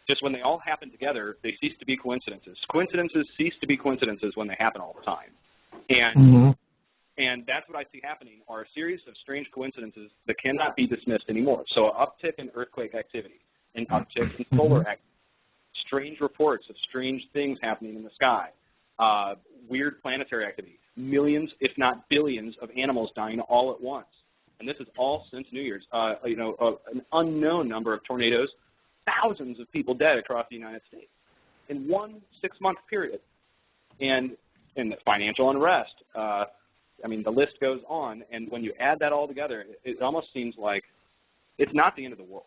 just when they all happen together, they cease to be coincidences. Coincidences cease to be coincidences when they happen all the time. And that's what I see happening, are a series of strange coincidences that cannot be dismissed anymore. So an uptick in earthquake activity, an uptick in solar activity, strange reports of strange things happening in the sky, weird planetary activity, millions, if not billions, of animals dying all at once. And this is all since New Year's. An unknown number of tornadoes, thousands of people dead across the United States in one 6-month period. And the financial unrest. I mean, the list goes on. And when you add that all together, it almost seems like it's not the end of the world.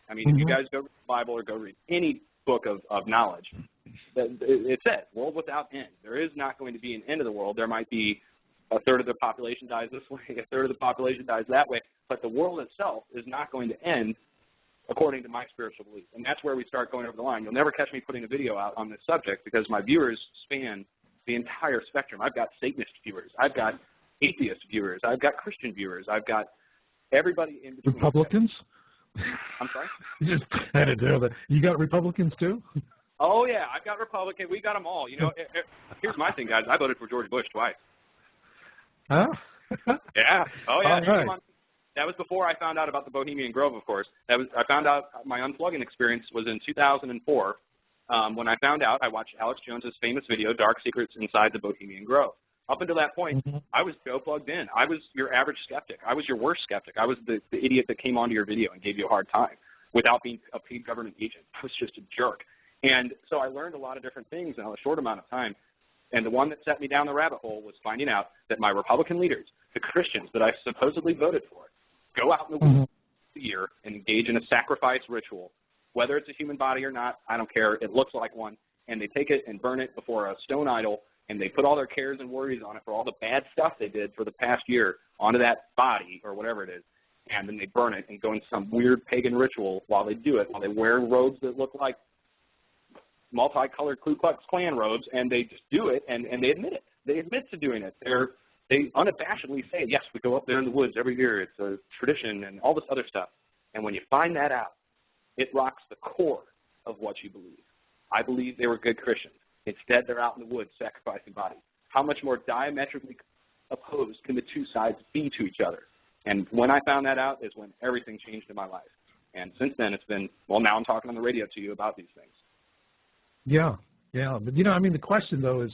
I mean, if you guys go read the Bible or go read any book of knowledge, it says, world without end. There is not going to be an end of the world. There might be a third of the population dies this way, a third of the population dies that way, but the world itself is not going to end according to my spiritual belief. And that's where we start going over the line. You'll never catch me putting a video out on this subject because my viewers span the entire spectrum. I've got Satanist viewers. I've got atheist viewers. I've got Christian viewers. I've got everybody in between. Republicans? I'm sorry? Just had to do that. You got Republicans too? Oh, yeah. I've got Republicans. We got them all. You know, here's my thing, guys. I voted for George Bush twice. Huh? Yeah. Oh, yeah. All right. That was before I found out about the Bohemian Grove, of course. I found out my unplugging experience was in 2004. When I found out, I watched Alex Jones's famous video, Dark Secrets Inside the Bohemian Grove. Up until that point, I was Joe plugged in. I was your average skeptic. I was your worst skeptic. I was the idiot that came onto your video and gave you a hard time without being a paid government agent. I was just a jerk. And so I learned a lot of different things in a short amount of time. And the one that set me down the rabbit hole was finding out that my Republican leaders, the Christians that I supposedly voted for, go out in the woods a year and engage in a sacrifice ritual. Whether it's a human body or not, I don't care. It looks like one. And they take it and burn it before a stone idol, and they put all their cares and worries on it for all the bad stuff they did for the past year onto that body or whatever it is. And then they burn it and go into some weird pagan ritual while they do it, while they wear robes that look like multicolored Ku Klux Klan robes, and they just do it, and they admit it. They admit to doing it. They unabashedly say, yes, we go up there in the woods every year. It's a tradition and all this other stuff. And when you find that out, it rocks the core of what you believe. I believe they were good Christians. Instead, they're out in the woods sacrificing bodies. How much more diametrically opposed can the two sides be to each other? And when I found that out is when everything changed in my life. And since then, it's been, well, now I'm talking on the radio to you about these things. Yeah, yeah. But, you know, I mean, the question, though, is,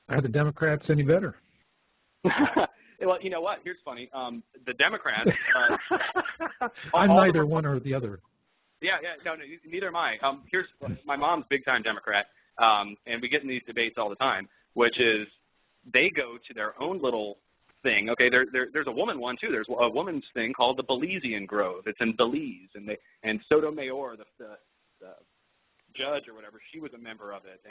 are the Democrats any better? Well, you know what? Here's funny. The Democrats. I'm neither one or the other. Yeah, no, neither am I. Here's my mom's big-time Democrat, and we get in these debates all the time, which is they go to their own little thing. Okay, there's a woman one, too. There's a woman's thing called the Belizean Grove. It's in Belize, and Sotomayor, the judge or whatever, she was a member of it.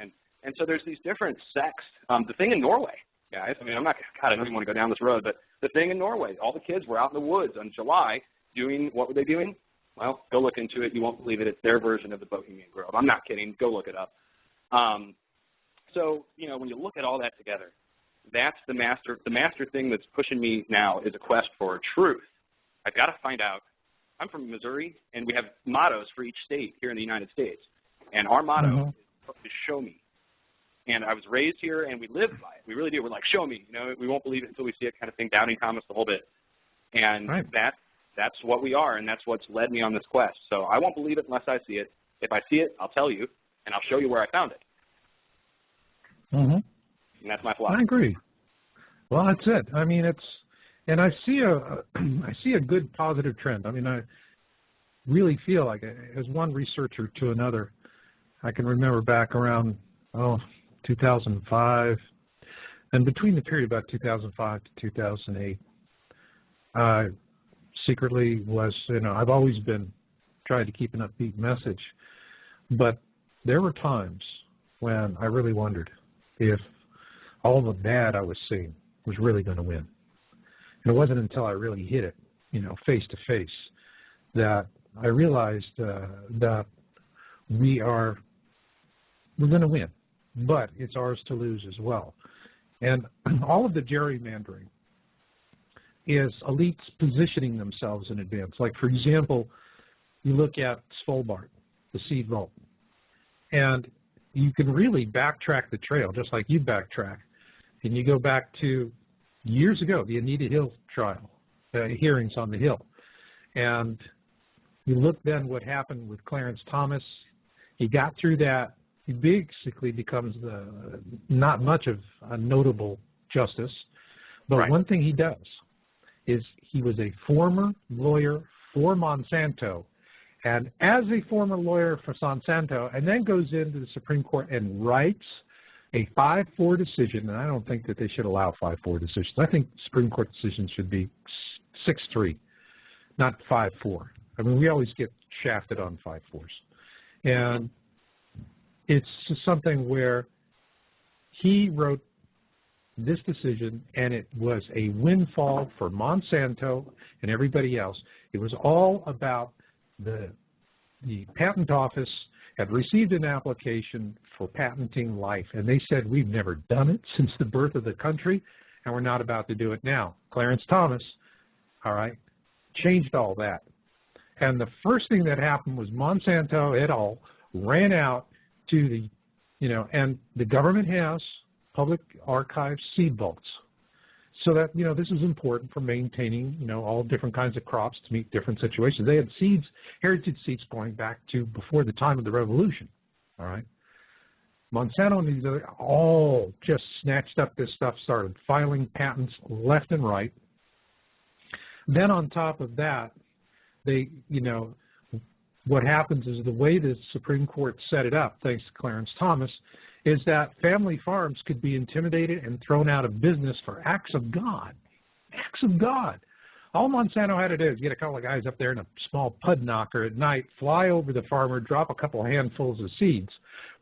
And so there's these different sects. The thing in Norway, guys, I mean, I don't even want to go down this road, but the thing in Norway, all the kids were out in the woods in July doing, what were they doing? Well, go look into it. You won't believe it. It's their version of the Bohemian Grove. I'm not kidding. Go look it up. So, you know, when you look at all that together, that's the master thing that's pushing me now is a quest for truth. I've got to find out. I'm from Missouri, and we have mottos for each state here in the United States. And our motto is show me. And I was raised here, and we live by it. We really do. We're like, show me. You know, we won't believe it until we see it kind of thing, doubting Thomas the whole bit. And that's what we are, and that's what's led me on this quest. So I won't believe it unless I see it. If I see it, I'll tell you, and I'll show you where I found it. And that's my philosophy. I agree. Well, that's it. I mean, and I see a good positive trend. I mean, I really feel like, as one researcher to another, I can remember back around 2005, and between the period about 2005 to 2008, I secretly was, you know, I've always been trying to keep an upbeat message, but there were times when I really wondered if all the bad I was seeing was really going to win. And it wasn't until I really hit it, you know, face to face, that I realized that we are we're going to win, but it's ours to lose as well. And all of the gerrymandering is elites positioning themselves in advance. Like, for example, you look at Svalbard, the seed vault, and you can really backtrack the trail, just like you backtrack. And you go back to years ago, the Anita Hill trial, hearings on the Hill. And you look then what happened with Clarence Thomas. He got through that. He basically becomes not much of a notable justice. But right. One thing he does is he was a former lawyer for Monsanto. And as a former lawyer for Monsanto, and then goes into the Supreme Court and writes a 5-4 decision, and I don't think that they should allow 5-4 decisions. I think Supreme Court decisions should be 6-3, not 5-4. I mean, we always get shafted on 5-4s. And it's just something where he wrote this decision, and it was a windfall for Monsanto and everybody else. It was all about the patent office had received an application for patenting life, and they said, we've never done it since the birth of the country, and we're not about to do it now. Clarence Thomas, all right, changed all that. And the first thing that happened was Monsanto et al. Ran out to the, and the government has public archive seed vaults. So that, this is important for maintaining, all different kinds of crops to meet different situations. They had seeds, heritage seeds going back to before the time of the Revolution, all right? Monsanto and these other all just snatched up this stuff, started filing patents left and right. Then on top of that, they, what happens is the way the Supreme Court set it up, thanks to Clarence Thomas, is that family farms could be intimidated and thrown out of business for acts of God. Acts of God. All Monsanto had to do is get a couple of guys up there in a small pud knocker at night, fly over the farmer, drop a couple of handfuls of seeds,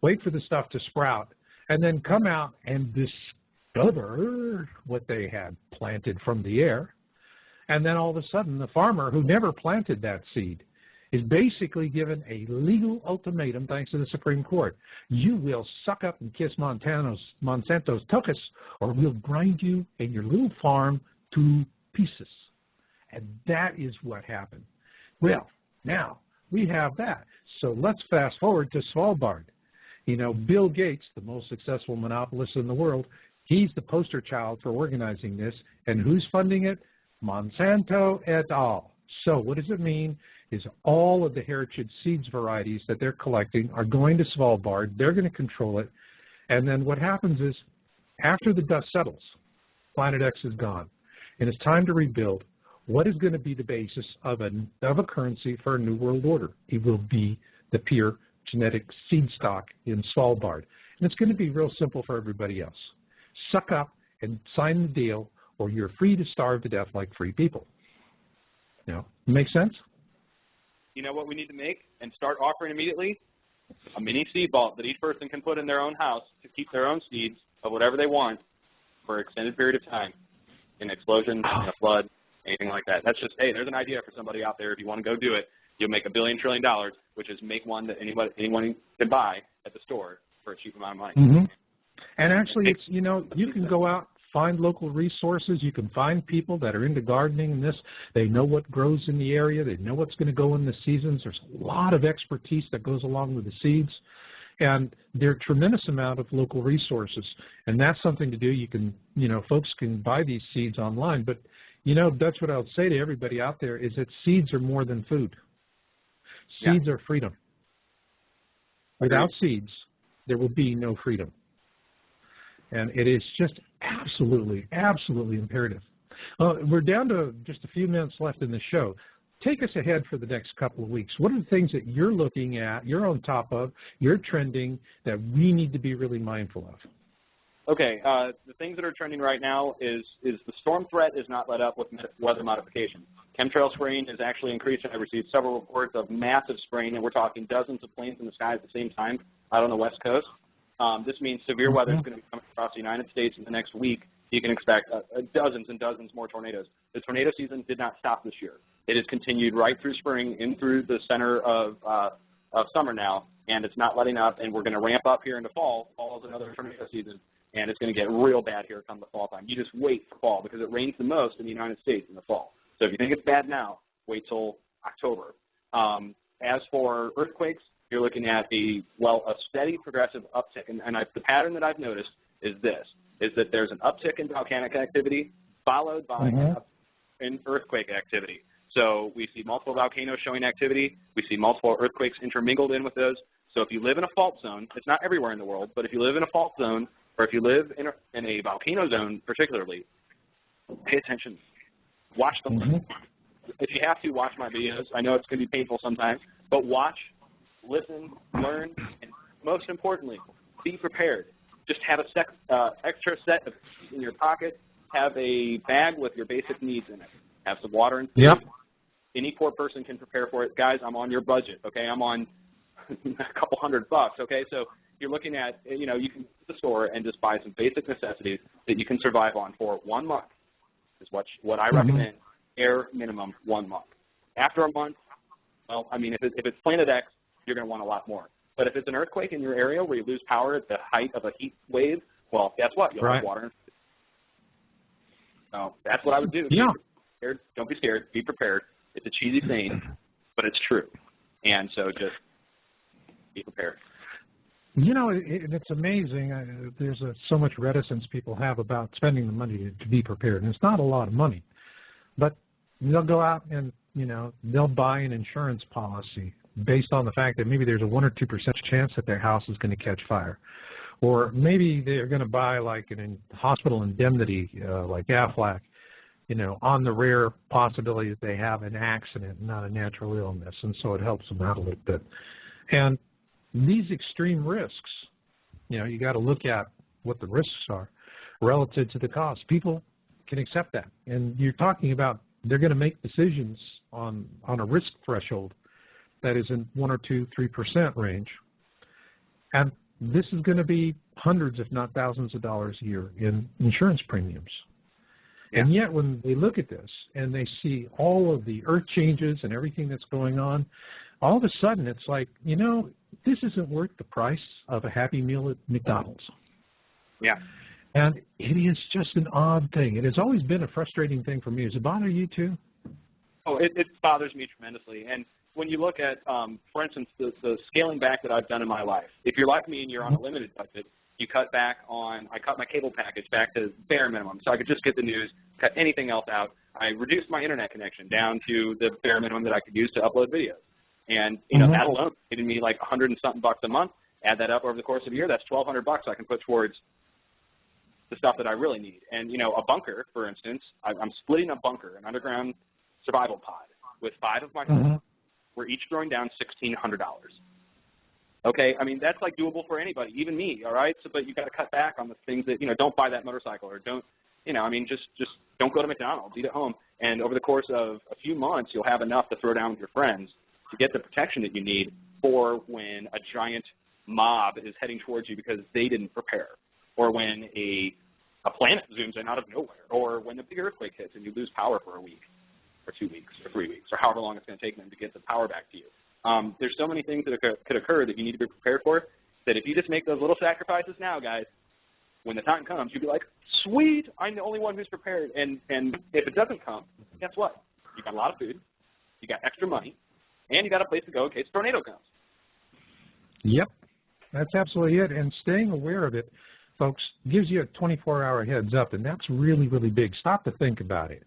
wait for the stuff to sprout, and then come out and discover what they had planted from the air. And then all of a sudden, the farmer who never planted that seed is basically given a legal ultimatum thanks to the Supreme Court. You will suck up and kiss Monsanto's tuchus, or we'll grind you and your little farm to pieces. And that is what happened. Well, now we have that. So let's fast forward to Svalbard. Bill Gates, the most successful monopolist in the world, he's the poster child for organizing this. And who's funding it? Monsanto et al. So what does it mean? Is all of the heritage seeds varieties that they're collecting are going to Svalbard. They're going to control it. And then what happens is, after the dust settles, Planet X is gone, and it's time to rebuild. What is going to be the basis of a currency for a new world order? It will be the pure genetic seed stock in Svalbard. And it's going to be real simple for everybody else. Suck up and sign the deal, or you're free to starve to death like free people. Make sense? You know what we need to make and start offering immediately? A mini seed vault that each person can put in their own house to keep their own seeds of whatever they want for an extended period of time. An explosion, a flood, anything like that. That's just, hey, there's an idea for somebody out there. If you want to go do it, you'll make $1 billion trillion, which is make one that anyone can buy at the store for a cheap amount of money. Mm-hmm. And actually, it's, you can go out, find local resources. You can find people that are into gardening and this. They know what grows in the area. They know what's going to go in the seasons. There's a lot of expertise that goes along with the seeds. And there are a tremendous amount of local resources. And that's something to do. You can, folks can buy these seeds online. But, that's what I would say to everybody out there is that seeds are more than food. Seeds are freedom. Without seeds, there will be no freedom. And it is just absolutely, absolutely imperative. We're down to just a few minutes left in the show. Take us ahead for the next couple of weeks. What are the things that you're looking at, you're on top of, you're trending, that we need to be really mindful of? Okay, the things that are trending right now is the storm threat is not let up with weather modification. Chemtrail spraying is actually increasing. I've received several reports of massive spraying, and we're talking dozens of planes in the sky at the same time out on the West Coast. This means severe weather is going to be coming across the United States in the next week. You can expect dozens and dozens more tornadoes. The tornado season did not stop this year. It has continued right through spring, in through the center of summer now, and it's not letting up, and we're going to ramp up here into fall. Fall is another tornado season, and it's going to get real bad here come the fall time. You just wait for fall because it rains the most in the United States in the fall. So if you think it's bad now, wait till October. As for earthquakes, you're looking at a steady progressive uptick. And the pattern that I've noticed is that there's an uptick in volcanic activity followed by an earthquake activity. So we see multiple volcanoes showing activity. We see multiple earthquakes intermingled in with those. So if you live in a fault zone, it's not everywhere in the world, but if you live in a fault zone or if you live in a volcano zone particularly, pay attention. Watch them. If you have to, watch my videos. I know it's going to be painful sometimes, but watch, listen, learn, and most importantly, be prepared. Just have a extra set of in your pocket. Have a bag with your basic needs in it. Have some water and food. Yep. Any poor person can prepare for it. Guys, I'm on your budget, okay? I'm on a couple $100, okay? So you're looking at, you can go to the store and just buy some basic necessities that you can survive on for 1 month is what I recommend, bare minimum 1 month. After a month, well, I mean, if it's Planet X, you're going to want a lot more. But if it's an earthquake in your area where you lose power at the height of a heat wave, well, guess what? You'll have water and food. So that's what I would do. Yeah. Don't be scared. Be prepared. It's a cheesy saying, but it's true. And so just be prepared. It's amazing. There's so much reticence people have about spending the money to be prepared. And it's not a lot of money. But they'll go out and, they'll buy an insurance policy based on the fact that maybe there's a 1 or 2% chance that their house is going to catch fire. Or maybe they're going to buy like a hospital indemnity like Aflac, on the rare possibility that they have an accident, not a natural illness. And so it helps them out a little bit. And these extreme risks, you got to look at what the risks are relative to the cost. People can accept that. And you're talking about they're going to make decisions on a risk threshold that is in 1 or 2, 3% range. And this is going to be hundreds, if not thousands of dollars a year in insurance premiums. Yeah. And yet when they look at this and they see all of the earth changes and everything that's going on, all of a sudden it's like, this isn't worth the price of a Happy Meal at McDonald's. Yeah. And it is just an odd thing. It has always been a frustrating thing for me. Does it bother you too? Oh, it bothers me tremendously. And when you look at, for instance, the scaling back that I've done in my life, if you're like me and you're on a limited budget, I cut my cable package back to bare minimum so I could just get the news, cut anything else out. I reduced my internet connection down to the bare minimum that I could use to upload videos. And, that alone giving me like $100 and something a month. Add that up over the course of a year, that's $1,200 I can put towards the stuff that I really need. And, a bunker, for instance, I'm splitting a bunker, an underground survival pod, with 5 of my friends. We're each throwing down $1,600. Okay, I mean, that's like doable for anybody, even me, all right? So, but you got to cut back on the things that, don't buy that motorcycle or don't, just don't go to McDonald's, eat at home. And over the course of a few months, you'll have enough to throw down with your friends to get the protection that you need for when a giant mob is heading towards you because they didn't prepare, or when a planet zooms in out of nowhere, or when the big earthquake hits and you lose power for a week or 2 weeks or 3 weeks or however long it's going to take them to get the power back to you. There's so many things that could occur that you need to be prepared for that if you just make those little sacrifices now, guys, when the time comes, you'll be like, sweet, I'm the only one who's prepared. And if it doesn't come, guess what? You got a lot of food, you got extra money, and you got a place to go in case a tornado comes. Yep, that's absolutely it. And staying aware of it, folks, gives you a 24-hour heads up, and that's really, really big. Stop to think about it.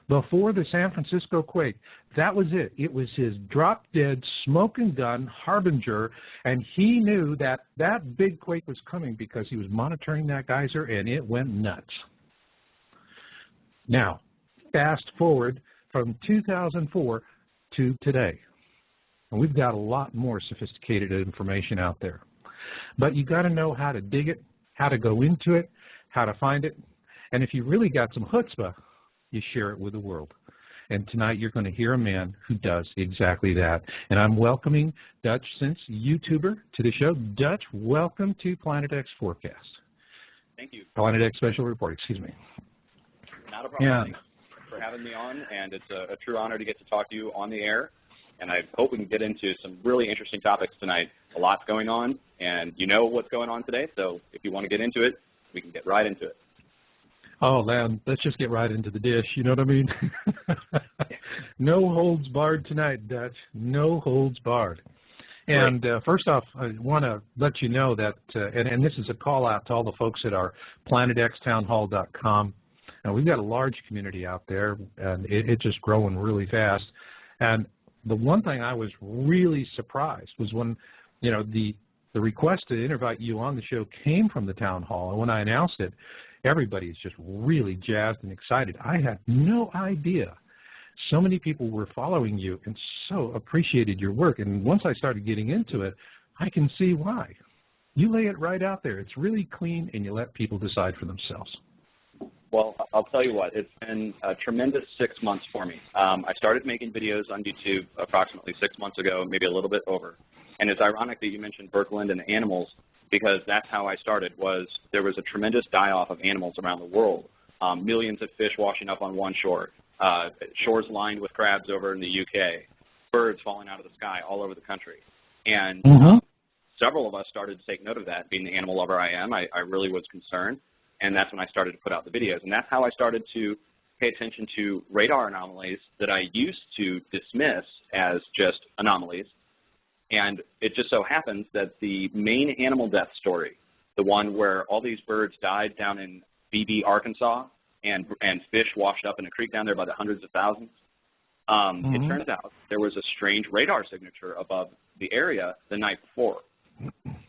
Before the San Francisco quake, that was it. It was his drop-dead, smoke-and-gun harbinger, and he knew that that big quake was coming because he was monitoring that geyser, and it went nuts. Now, fast forward from 2004 to today. And we've got a lot more sophisticated information out there. But you got to know how to dig it, how to go into it, how to find it. And if you really got some chutzpah, you share it with the world. And tonight you're going to hear a man who does exactly that. And I'm welcoming Dutch, since YouTuber, to the show. Dutch, welcome to Planet X Forecast. Thank you. Planet X Special Report, excuse me. Not a problem. for having me on, and it's a true honor to get to talk to you on the air. And I hope we can get into some really interesting topics tonight. A lot's going on, and you know what's going on today, so if you want to get into it, we can get right into it. Oh, man, let's just get right into the dish, you know what I mean? No holds barred tonight, Dutch. No holds barred. And first off, I want to let you know that, and this is a call out to all the folks at our planetxtownhall.com. We've got a large community out there, and it's just growing really fast. And the one thing I was really surprised was when, you know, the request to invite you on the show came from the town hall. And when I announced it, everybody's just really jazzed and excited. I had no idea so many people were following you and so appreciated your work. And once I started getting into it, I can see why. You lay it right out there. It's really clean, and you let people decide for themselves. Well, I'll tell you what, it's been a tremendous 6 months for me. I started making videos on YouTube approximately 6 months ago, maybe a little bit over. And it's ironic that you mentioned Birkeland and animals, because that's how I started. There was a tremendous die-off of animals around the world. Millions of fish washing up on one shore, shores lined with crabs over in the UK, birds falling out of the sky all over the country. And several of us started to take note of that. Being the animal lover I am, I really was concerned. And that's when I started to put out the videos. And that's how I started to pay attention to radar anomalies that I used to dismiss as just anomalies. And it just so happens that the main animal death story, the one where all these birds died down in BB, Arkansas, and fish washed up in a creek down there by the hundreds of thousands, it turns out there was a strange radar signature above the area the night before.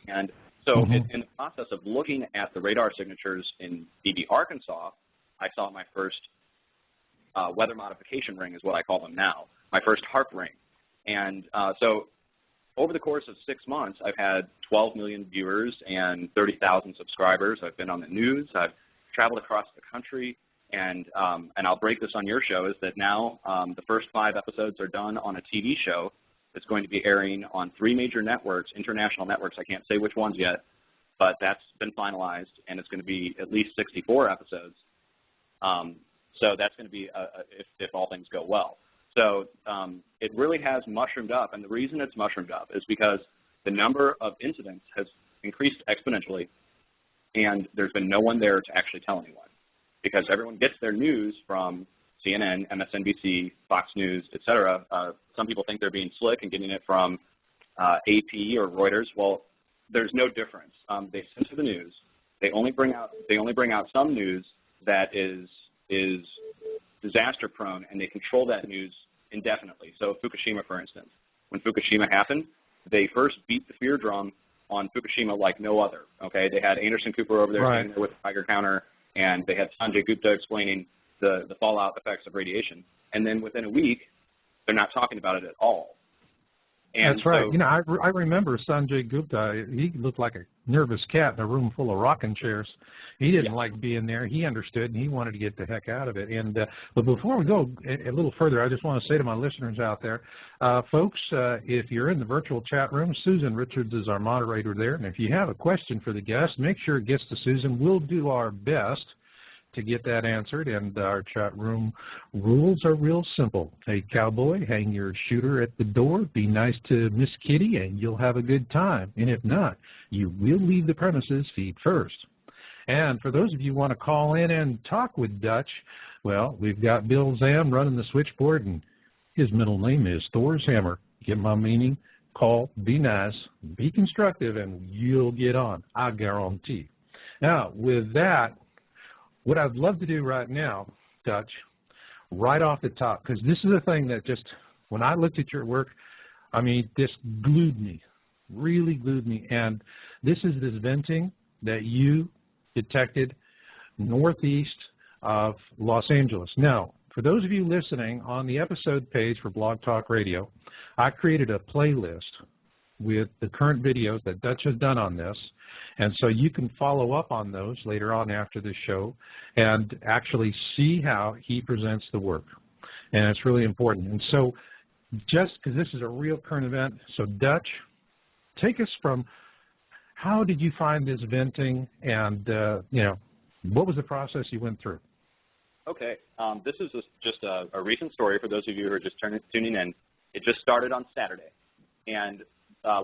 And so in the process of looking at the radar signatures in BB, Arkansas, I saw my first weather modification ring is what I call them now, my first Haarp ring. And so over the course of 6 months, I've had 12 million viewers and 30,000 subscribers. I've been on the news. I've traveled across the country. And I'll break this on your show, is that now the first 5 episodes are done on a TV show that's going to be airing on 3 major networks, international networks. I can't say which ones yet, but that's been finalized, and it's going to be at least 64 episodes. So that's going to be if all things go well. So it really has mushroomed up, and the reason it's mushroomed up is because the number of incidents has increased exponentially, and there's been no one there to actually tell anyone, because everyone gets their news from CNN, MSNBC, Fox News, et cetera. Some people think they're being slick and getting it from AP or Reuters. Well, there's no difference. They censor the news. They only bring out some news that is disaster prone, and they control that news indefinitely. So Fukushima, for instance, when Fukushima happened, they first beat the fear drum on Fukushima like no other. Okay, they had Anderson Cooper over there standing there with a Tiger counter, and they had Sanjay Gupta explaining the fallout effects of radiation. And then within a week, they're not talking about it at all. And that's right. So, you know, I remember Sanjay Gupta. He looked like a nervous cat in a room full of rocking chairs. He didn't like being there. He understood, and he wanted to get the heck out of it. And but before we go a little further, I just want to say to my listeners out there, folks, if you're in the virtual chat room, Susan Richards is our moderator there. And if you have a question for the guest, make sure it gets to Susan. We'll do our best to get that answered, and our chat room rules are real simple. Hey, cowboy, hang your shooter at the door, be nice to Miss Kitty, and you'll have a good time. And if not, you will leave the premises feet first. And for those of you who want to call in and talk with Dutch, well, we've got Bill Zam running the switchboard, and his middle name is Thor's Hammer. Get my meaning? Call, be nice, be constructive, and you'll get on, I guarantee. Now, with that, what I'd love to do right now, Dutch, right off the top, because this is a thing that just, when I looked at your work, I mean, this glued me, really glued me. And this is this venting that you detected northeast of Los Angeles. Now, for those of you listening, on the episode page for Blog Talk Radio, I created a playlist with the current videos that Dutch has done on this. And so you can follow up on those later on after the show and actually see how he presents the work. And it's really important. And so just because this is a real current event, so Dutch, take us from how did you find this venting, and, you know, what was the process you went through? Okay. This is just a recent story for those of you who are just tuning in. It just started on Saturday. And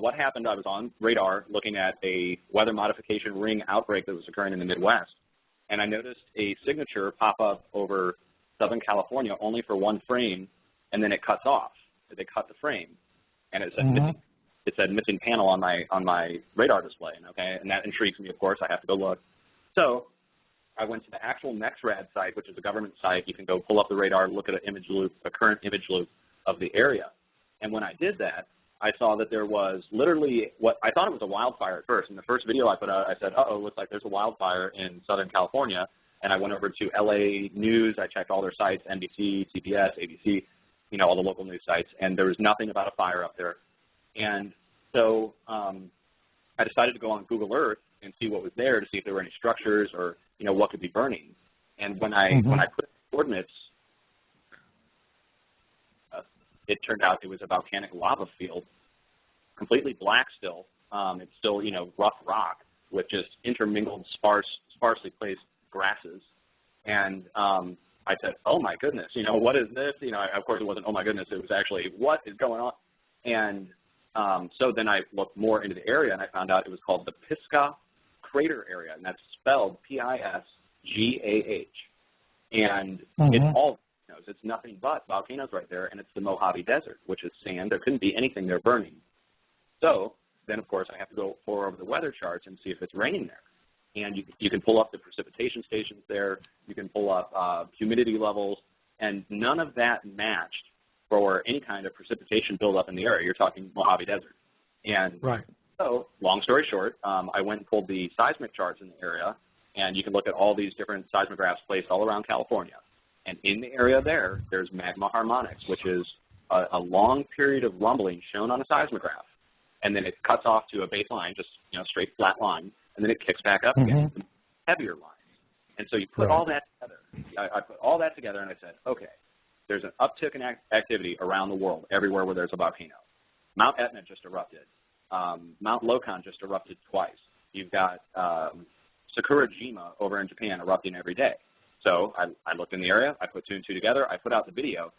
what happened, I was on radar looking at a weather modification ring outbreak that was occurring in the Midwest. And I noticed a signature pop up over Southern California only for one frame, and then it cuts off. They cut the frame. And it said missing panel on my radar display. Okay? And that intrigues me, of course. I have to go look. So I went to the actual NextRad site, which is a government site. You can go pull up the radar, look at an image loop, a current image loop of the area. And when I did that, I saw that there was literally what I thought it was a wildfire at first. In the first video I put out, I said, uh-oh, looks like there's a wildfire in Southern California. And I went over to LA News. I checked all their sites, NBC, CBS, ABC, you know, all the local news sites, and there was nothing about a fire up there. And so I decided to go on Google Earth and see what was there to see if there were any structures or, you know, what could be burning. And when I put coordinates, it turned out it was a volcanic lava field, completely black still. It's still, you know, rough rock with just intermingled, sparsely placed grasses. And I said, oh my goodness, you know, what is this? You know, of course it wasn't, oh my goodness, it was actually, what is going on? And so then I looked more into the area, and I found out it was called the Pisgah Crater Area, and that's spelled Pisgah. And it's all volcanoes. It's nothing but volcanoes right there, and it's the Mojave Desert, which is sand. There couldn't be anything there burning. So then, of course, I have to go pour over the weather charts and see if it's raining there. And you can pull up the precipitation stations there. You can pull up humidity levels, and none of that matched for any kind of precipitation buildup in the area. You're talking Mojave Desert. And so, long story short, I went and pulled the seismic charts in the area, and you can look at all these different seismographs placed all around California. And in the area there's magma harmonics, which is a long period of rumbling shown on a seismograph. And then it cuts off to a baseline, just, you know, straight flat line, and then it kicks back up again to heavier lines. And so you put all that together. I put all that together, and I said, okay, there's an uptick in activity around the world, everywhere where there's a volcano. Mount Etna just erupted. Mount Lokan just erupted twice. You've got Sakurajima over in Japan erupting every day. So I looked in the area. I put two and two together. I put out the video.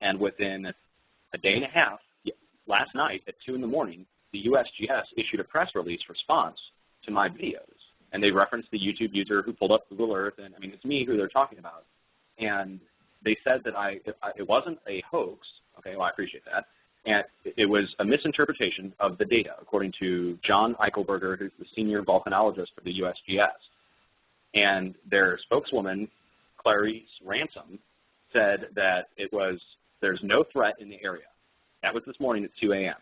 And within a day and a half, last night at 2 in the morning, the USGS issued a press release response to my videos. And they referenced the YouTube user who pulled up Google Earth. And, I mean, it's me who they're talking about. And they said that it wasn't a hoax. Okay, well, I appreciate that. And it was a misinterpretation of the data, according to John Eichelberger, who's the senior volcanologist for the USGS. And their spokeswoman, Clarice Ransom, said that there's no threat in the area. That was this morning at 2 a.m.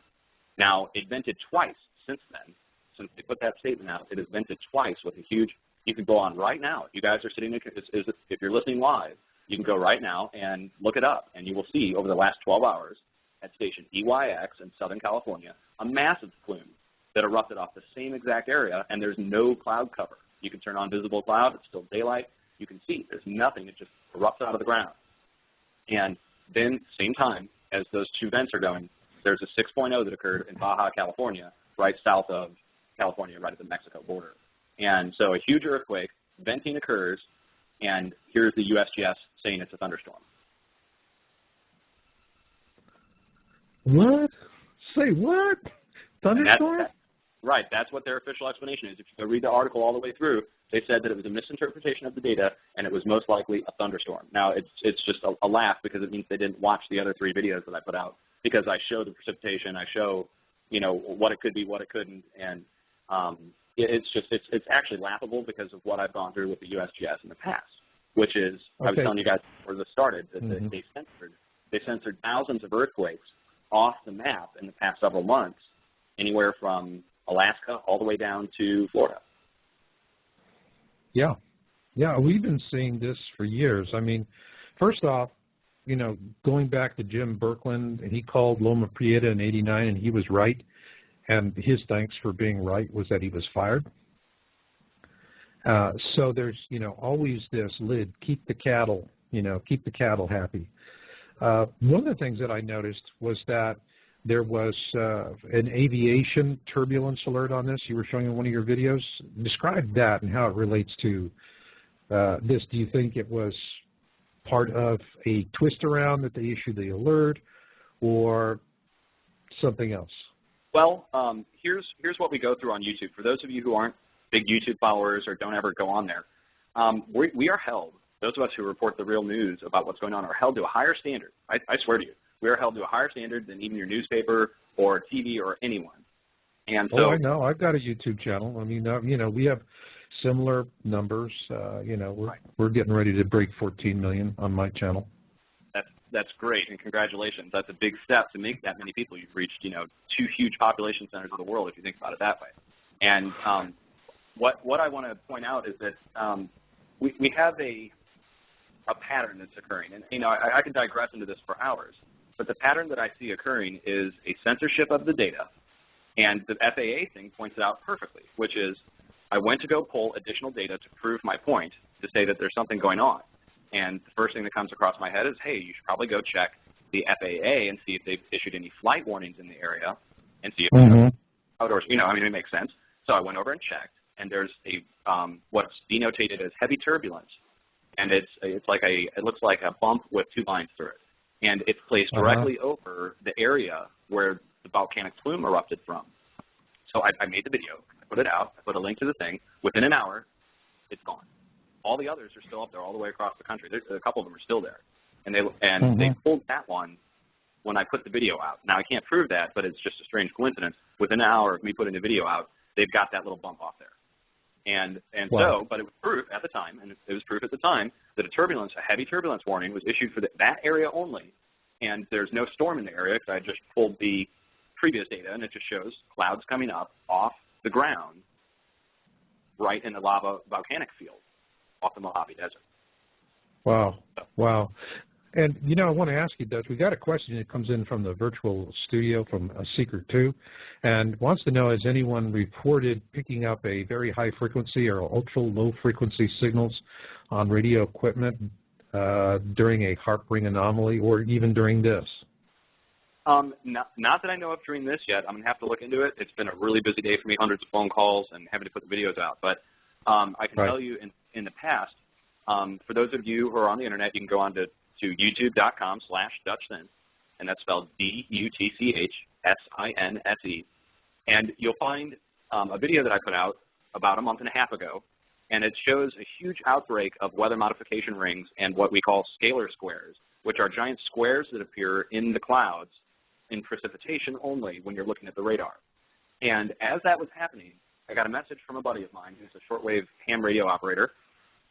Now, it vented twice since then. Since they put that statement out, it has vented twice with a huge, you can go on right now. You guys are sitting, if you're listening live, you can go right now and look it up, and you will see over the last 12 hours at station EYX in Southern California, a massive plume that erupted off the same exact area, and there's no cloud cover. You can turn on visible cloud. It's still daylight. You can see there's nothing. It just erupts out of the ground. And then, same time as those two vents are going, there's a 6.0 that occurred in Baja, California, right south of California, right at the Mexico border. And so a huge earthquake, venting occurs, and here's the USGS saying it's a thunderstorm. What? Say what? Thunderstorm? Right. That's what their official explanation is. If you go read the article all the way through, they said that it was a misinterpretation of the data, and it was most likely a thunderstorm. Now, it's just a laugh because it means they didn't watch the other 3 videos that I put out, because I show the precipitation, I show, you know, what it could be, what it couldn't, and it's actually laughable because of what I've gone through with the USGS in the past, which is, I was telling you guys before this started, that they censored thousands of earthquakes off the map in the past several months, anywhere from Alaska all the way down to Florida. Yeah. Yeah, we've been seeing this for years. I mean, first off, you know, going back to Jim Birkeland, he called Loma Prieta in '89, and he was right. And his thanks for being right was that he was fired. So there's, you know, always this lid, keep the cattle, you know, keep the cattle happy. One of the things that I noticed was that there was an aviation turbulence alert on this. You were showing in one of your videos. Describe that and how it relates to this. Do you think it was part of a twist around that they issue the alert, or something else? Well, here's what we go through on YouTube. For those of you who aren't big YouTube followers or don't ever go on there, we are held, those of us who report the real news about what's going on are held to a higher standard. I swear to you, we are held to a higher standard than even your newspaper or TV or anyone. And so, I know. I've got a YouTube channel. I mean, we have similar numbers. We're getting ready to break 14 million on my channel. That's great, and congratulations. That's a big step to make that many people. You've reached, 2 huge population centers of the world, if you think about it that way. And what I want to point out is that we have a pattern that's occurring. And, I could digress into this for hours, but the pattern that I see occurring is a censorship of the data. And the FAA thing points it out perfectly, which is I went to go pull additional data to prove my point, to say that there's something going on. And the first thing that comes across my head is, hey, you should probably go check the FAA and see if they've issued any flight warnings in the area and see if outdoors, it makes sense. So I went over and checked, and there's a what's denotated as heavy turbulence. And it looks like a bump with 2 lines through it. And it's placed directly over the area where the volcanic plume erupted from. So I made the video, I put it out, I put a link to the thing. Within an hour, it's gone. All the others are still up there all the way across the country. There's a couple of them are still there. And they pulled that one when I put the video out. Now, I can't prove that, but it's just a strange coincidence. Within an hour of me putting the video out, they've got that little bump off there. But it was proof at the time, that a heavy turbulence warning was issued for that area only. And there's no storm in the area because I just pulled the previous data, and it just shows clouds coming up off the ground right in the lava volcanic field off the Mojave Desert. Wow. Wow. And, I want to ask you, Dutch, we got a question that comes in from the virtual studio from a Seeker 2, and wants to know, has anyone reported picking up a very high frequency or ultra low frequency signals on radio equipment during a Haarp ring anomaly, or even during this? Not that I know of during this yet. I'm going to have to look into it. It's been a really busy day for me, hundreds of phone calls and having to put the videos out. But I can tell you in the past, for those of you who are on the internet, you can go on to youtube.com/DutchSinse, and that's spelled DUTCHSINSE. And you'll find a video that I put out about a month and a half ago, and it shows a huge outbreak of weather modification rings and what we call scalar squares, which are giant squares that appear in the clouds in precipitation only when you're looking at the radar. And as that was happening, I got a message from a buddy of mine who's a shortwave ham radio operator,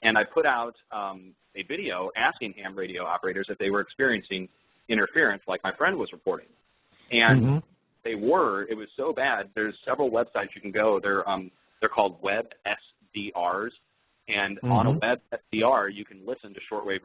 and I put out a video asking ham radio operators if they were experiencing interference like my friend was reporting. And they were. It was so bad. There's several websites you can go. They're called web SDRs. And on a web SDR, you can listen to shortwave